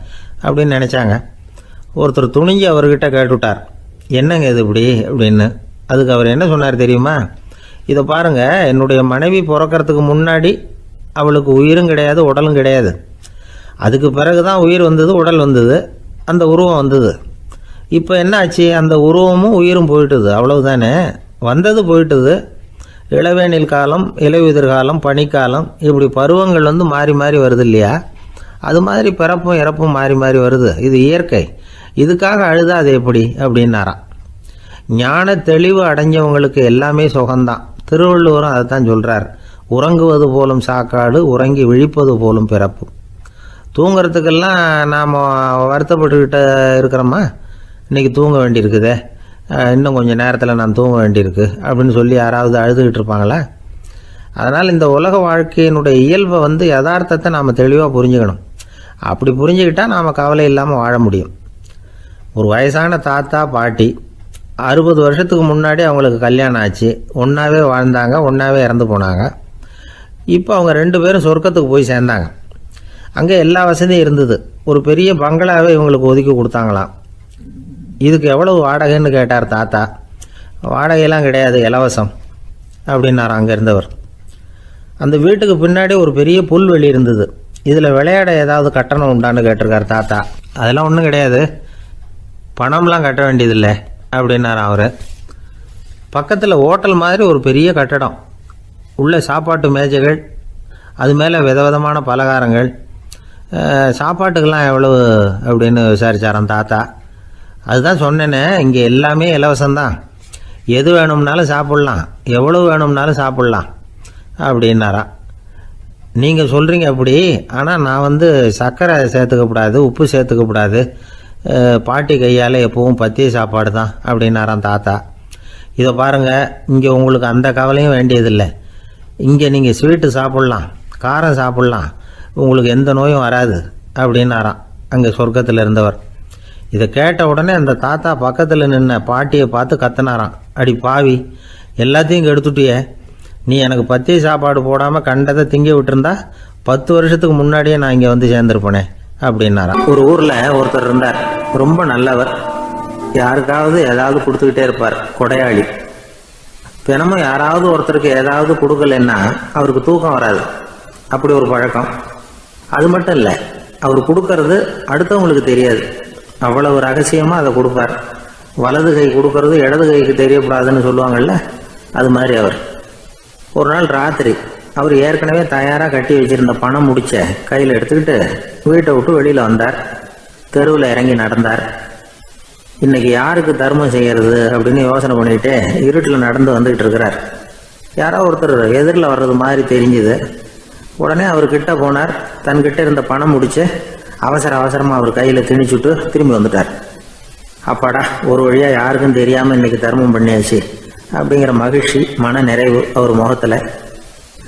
அப்படின்னு நினச்சாங்க. ஒருத்தர் துணிஞ்சு அவர்கிட்ட கேட்டுவிட்டார், என்னங்க இது இப்படி அப்படின்னு. அதுக்கு அவர் என்ன சொன்னார் தெரியுமா? இதை பாருங்கள், என்னுடைய மனைவி பிறக்கிறதுக்கு முன்னாடி அவளுக்கு உயிரும் கிடையாது உடலும் கிடையாது. அதுக்கு பிறகு தான் உயிர் வந்தது, உடல் வந்தது, அந்த உருவம் வந்தது. இப்போ என்ன ஆச்சு, அந்த உருவமும் உயிரும் போயிட்டுது, அவ்வளவுதானே. வந்தது போயிட்டுது. இளவேனில் காலம், இலையுதிர் காலம், பனிக்காலம், இப்படி பருவங்கள் மாறி மாறி வருது இல்லையா? அது மாதிரி பிறப்பும் இறப்பும் மாறி மாறி வருது, இது இயற்கை. இதுக்காக அழுதா அது எப்படி அப்படின்னாராம். ஞான தெளிவு அடைஞ்சவங்களுக்கு எல்லாமே சுகம்தான். திருவள்ளுவரும் அதை தான் சொல்கிறார், உறங்குவது போலும் சாக்காடு, உறங்கி விழிப்பது போலும் பிறப்பு. தூங்கிறதுக்கெல்லாம் நாம் வருத்தப்பட்டுக்கிட்ட இருக்கிறோமா? இன்றைக்கி தூங்க வேண்டியிருக்குதே, இன்னும் கொஞ்சம் நேரத்தில் நான் தூங்க வேண்டியிருக்கு அப்படின்னு சொல்லி யாராவது அழுதுகிட்டு இருப்பாங்களா? அதனால் இந்த உலக வாழ்க்கையினுடைய இயல்பை யதார்த்தத்தை நாம் தெளிவாக புரிஞ்சுக்கணும். அப்படி புரிஞ்சுக்கிட்டால் நாம் கவலை இல்லாமல் வாழ முடியும். ஒரு வயசான தாத்தா பாட்டி 60 வருஷத்துக்கு முன்னாடி அவங்களுக்கு கல்யாணம் ஆச்சு, ஒன்றாவே வாழ்ந்தாங்க, ஒன்றாவே இறந்து போனாங்க. இப்போ அவங்க 2 பேரும் சொர்க்கத்துக்கு போய் சேர்ந்தாங்க. அங்கே எல்லா வசதியும் இருந்தது. ஒரு பெரிய பங்களாவே இவங்களுக்கு ஒதுக்கி கொடுத்தாங்களாம். இதுக்கு எவ்வளவு வாடகைன்னு கேட்டார் தாத்தா. வாடகையெல்லாம் கிடையாது, இலவசம் அப்படின்னார் அங்கே இருந்தவர். அந்த வீட்டுக்கு பின்னாடி ஒரு பெரிய புல்வெளி இருந்தது. இதில் விளையாட ஏதாவது கட்டணம் உண்டான்னு கேட்டிருக்கார் தாத்தா. அதெல்லாம் ஒன்றும் கிடையாது, பணம்லாம் கட்ட வேண்டியதில்லை அப்படின்னார் அவர். பக்கத்தில் ஹோட்டல் மாதிரி ஒரு பெரிய கட்டடம், உள்ள சாப்பாட்டு மேஜைகள், அது மேலே விதவிதமான பலகாரங்கள். சாப்பாட்டுக்கெல்லாம் எவ்வளவு அப்படின்னு விசாரித்தாராம் தாத்தா. அதுதான் சொன்னேனே, இங்கே எல்லாமே இலவசம்தான், எது வேணும்னாலும் சாப்பிட்லாம், எவ்வளவு வேணும்னாலும் சாப்பிட்லாம் அப்படின்னாராம். நீங்கள் சொல்கிறீங்க அப்படி, ஆனால் நான் சர்க்கரை சேர்த்துக்கக்கூடாது, உப்பு சேர்த்துக்கக்கூடாது, பாட்டி கையால் எப்பவும் பத்திய சாப்பாடு தான் அப்படின்னாராம் தாத்தா. இதை பாருங்கள், இங்கே உங்களுக்கு அந்த கவலையும் வேண்டியதில்லை. இங்கே நீங்கள் ஸ்வீட்டு சாப்பிட்லாம், காரம் சாப்பிட்லாம், உங்களுக்கு எந்த நோயும் வராது அப்படின்னாராம் அங்கே சொர்க்கத்தில் இருந்தவர். இதை கேட்ட உடனே அந்த தாத்தா பக்கத்தில் நின்ன பாட்டியை பார்த்து கத்தினாராம், அடி பாவி, எல்லாத்தையும் கெடுத்துட்டியே, நீ எனக்கு பத்திய சாப்பாடு போடாமல் கண்டதை திங்க விட்டுருந்தா 10 வருஷத்துக்கு முன்னாடியே நான் இங்கே சேர்ந்துருப்பேனே அப்படின்னாராம். ஒரு ஊரில் ஒருத்தர் இருந்தார், ரொம்ப நல்லவர், யாருக்காவது ஏதாவது கொடுத்துக்கிட்டே இருப்பார், கொடையாளி. தினமும் யாராவது ஒருத்தருக்கு ஏதாவது கொடுக்கலன்னா அவருக்கு தூக்கம் வராது, அப்படி ஒரு பழக்கம். அது மட்டும் இல்லை, அவர் கொடுக்கறது அடுத்தவங்களுக்கு தெரியாது, அவ்வளவு ரகசியமாக அதை கொடுப்பார். வலது கை கொடுக்கறது இடது கைக்கு தெரியக்கூடாதுன்னு சொல்லுவாங்கள்ல, அது மாதிரி அவர். ஒரு நாள் ராத்திரி அவர் ஏற்கனவே தயாராக கட்டி வச்சிருந்த பணம் முடிச்ச கையில் எடுத்துக்கிட்டு வீட்டை விட்டு வெளியில் வந்தார். தெருவில் இறங்கி நடந்தார். இன்னைக்கு யாருக்கு தர்மம் செய்யறது அப்படின்னு யோசனை பண்ணிட்டு இருட்டில் நடந்து வந்துகிட்டு இருக்கிறார். யாரோ ஒருத்தர் எதிரில் வர்றது மாதிரி தெரிஞ்சுது. உடனே அவர் கிட்ட போனார். தன்கிட்ட இருந்த பணம் முடிச்சு அவசரமாக அவர் கையில் திணிச்சுட்டு திரும்பி வந்துட்டார். அப்பாடா, ஒரு வழியாக யாருக்கும் தெரியாமல் இன்னைக்கு தர்மம் பண்ணியாச்சு அப்படிங்கிற மகிழ்ச்சி, மன நிறைவு அவர் முகத்தில்.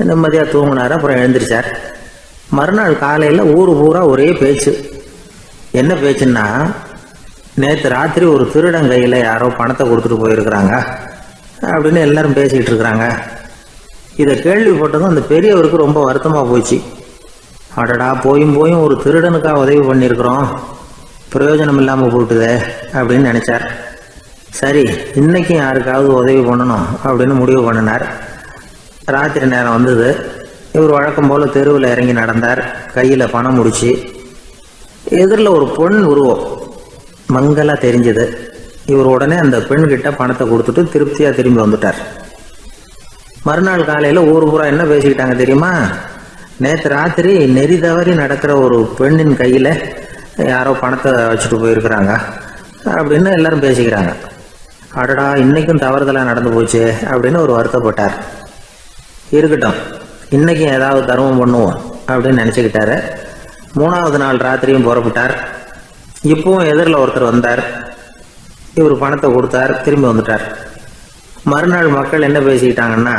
நிம்மதியாக தூங்கினார். அப்புறம் எழுந்திரிச்சார். மறுநாள் காலையில் ஊர் பூரா ஒரே பேச்சு. என்ன பேச்சுன்னா, நேற்று ராத்திரி ஒரு திருடன் கையில் யாரோ பணத்தை கொடுத்துட்டு போயிருக்கிறாங்க அப்படின்னு எல்லாரும் பேசிக்கிட்டு இருக்கிறாங்க. இதை கேள்விப்பட்டதும் அந்த பெரியவருக்கு ரொம்ப வருத்தமாக போச்சு. அடடா, போயும் ஒரு திருடனுக்காக உதவி பண்ணியிருக்கிறோம், பிரயோஜனம் இல்லாமல் போட்டுதே அப்படின்னு நினச்சார். சரி, இன்னைக்கும் யாருக்காவது உதவி பண்ணணும் அப்படின்னு முடிவு பண்ணினார். ராத்திரி நேரம் வந்தது. இவர் வழக்கம் போல் தெருவில் இறங்கி நடந்தார். கையில் பணம் முடிச்சு. எதிரில் ஒரு பெண் உருவம் மங்கலா தெரிஞ்சது. இவர் உடனே அந்த பெண்கிட்ட பணத்தை கொடுத்துட்டு திருப்தியாக திரும்பி வந்துட்டார். மறுநாள் காலையில் ஊர் பூரா என்ன பேசிக்கிட்டாங்க தெரியுமா? நேற்று ராத்திரி நெறி தவறி நடக்கிற ஒரு பெண்ணின் கையில் யாரோ பணத்தை வச்சுட்டு போயிருக்கிறாங்க அப்படின்னு எல்லாரும் பேசிக்கிறாங்க. அடடா, இன்னைக்கும் தவறுதலாக நடந்து போச்சு அப்படின்னு ஒரு வருத்தப்பட்டார். இருக்கட்டும், இன்னைக்கும் ஏதாவது தர்மம் பண்ணுவோம் அப்படின்னு நினச்சிக்கிட்டாரு. 3வது நாள் ராத்திரியும் புறப்பட்டார். இப்பவும் எதிரில் ஒருத்தர் வந்தார். இவர் பணத்தை கொடுத்தார், திரும்பி வந்துட்டார். மறுநாள் மக்கள் என்ன பேசிக்கிட்டாங்கன்னா,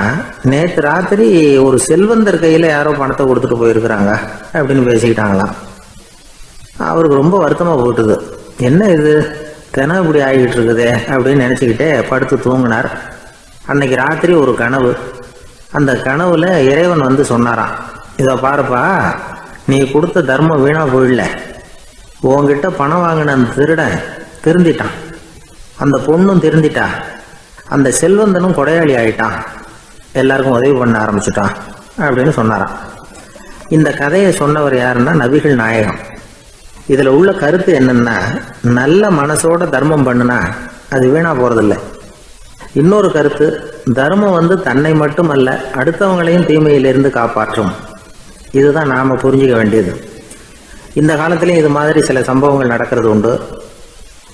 நேற்று ராத்திரி ஒரு செல்வந்தர் கையில் யாரோ பணத்தை கொடுத்துட்டு போயிருக்கிறாங்க அப்படின்னு பேசிக்கிட்டாங்களாம். அவருக்கு ரொம்ப வருத்தமாக போட்டுது. என்ன இது, தினம் இப்படி ஆகிக்கிட்டு இருக்குதே அப்படின்னு நினச்சிக்கிட்டே படுத்து தூங்கினார். அன்னைக்கு ராத்திரி ஒரு கனவு. அந்த கனவுல இறைவன் வந்து சொன்னாராம், இதை பாருப்பா, நீ கொடுத்த தர்மம் வீணா போயிடல. உன்கிட்ட பணம் வாங்கின அந்த திருடன் திருந்திட்டான், அந்த பொண்ணும் திருந்திட்டா, அந்த செல்வந்தனும் கொடையாளி ஆயிட்டான், எல்லாருக்கும் உதவி பண்ண ஆரம்பிச்சுட்டான் அப்படின்னு சொன்னாராம். இந்த கதையை சொன்னவர் யாருன்னா நபிகள் நாயகம். இதில் உள்ள கருத்து என்னன்னா, நல்ல மனசோட தர்மம் பண்ணுனா அது வீணா போறதில்லை. இன்னொரு கருத்து, தர்மம் வந்து தன்னை மட்டுமல்ல அடுத்தவங்களையும் தீமையிலிருந்து காப்பாற்றும். இதுதான் நாம புரிஞ்சுக்க வேண்டியது. இந்த காலத்திலையும் இது மாதிரி சில சம்பவங்கள் நடக்கிறது உண்டு.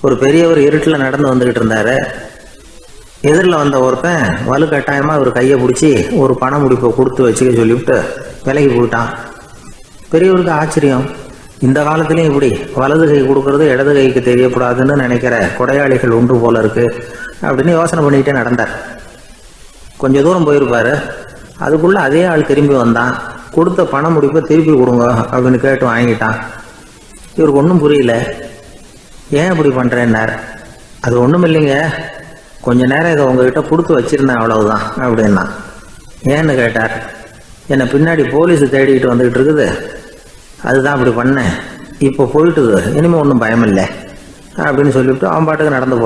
ஒரு பெரியவர் இருட்டில் நடந்து வந்துகிட்டு இருந்தாரு. எதிரில் வந்த ஒருத்தன் வலுக்கட்டாயமாக ஒரு கையை பிடிச்சி ஒரு பண முடிப்பை கொடுத்து வச்சுக்க சொல்லிவிட்டு விலகி போயிட்டான். பெரியவருக்கு ஆச்சரியம், இந்த காலத்திலையும் இப்படி வலது கை கொடுக்கறது இடது கைக்கு தெரியக்கூடாதுன்னு நினைக்கிற கொடையாளிகள் உண்டு போல இருக்கு அப்படின்னு யோசனை பண்ணிக்கிட்டே நடந்தார். கொஞ்சம் தூரம் போயிருப்பாரு. அதுக்குள்ள அதே ஆள் திரும்பி வந்தான். கொடுத்த பண முடிப்பை திருப்பி கொடுங்க அப்படின்னு கேட்டு வாங்கிட்டான். இவருக்கு ஒன்றும் புரியல. ஏன் இப்படி பண்ணுறேன்னார். அது ஒன்றும் இல்லைங்க, கொஞ்ச நேரம் இதை உங்ககிட்ட கொடுத்து வச்சிருந்தேன், அவ்வளவுதான் அப்படின்னா. ஏன்னு கேட்டார். என்னை பின்னாடி போலீஸ் தேடிக்கிட்டு வந்துக்கிட்டு இருக்குது, அதுதான் அப்படி பண்ணேன், இப்போ போயிட்டுது, இனிமேல் ஒன்றும் பயமில்லை அப்படின்னு சொல்லிவிட்டு அவன் பாட்டுக்கு நடந்து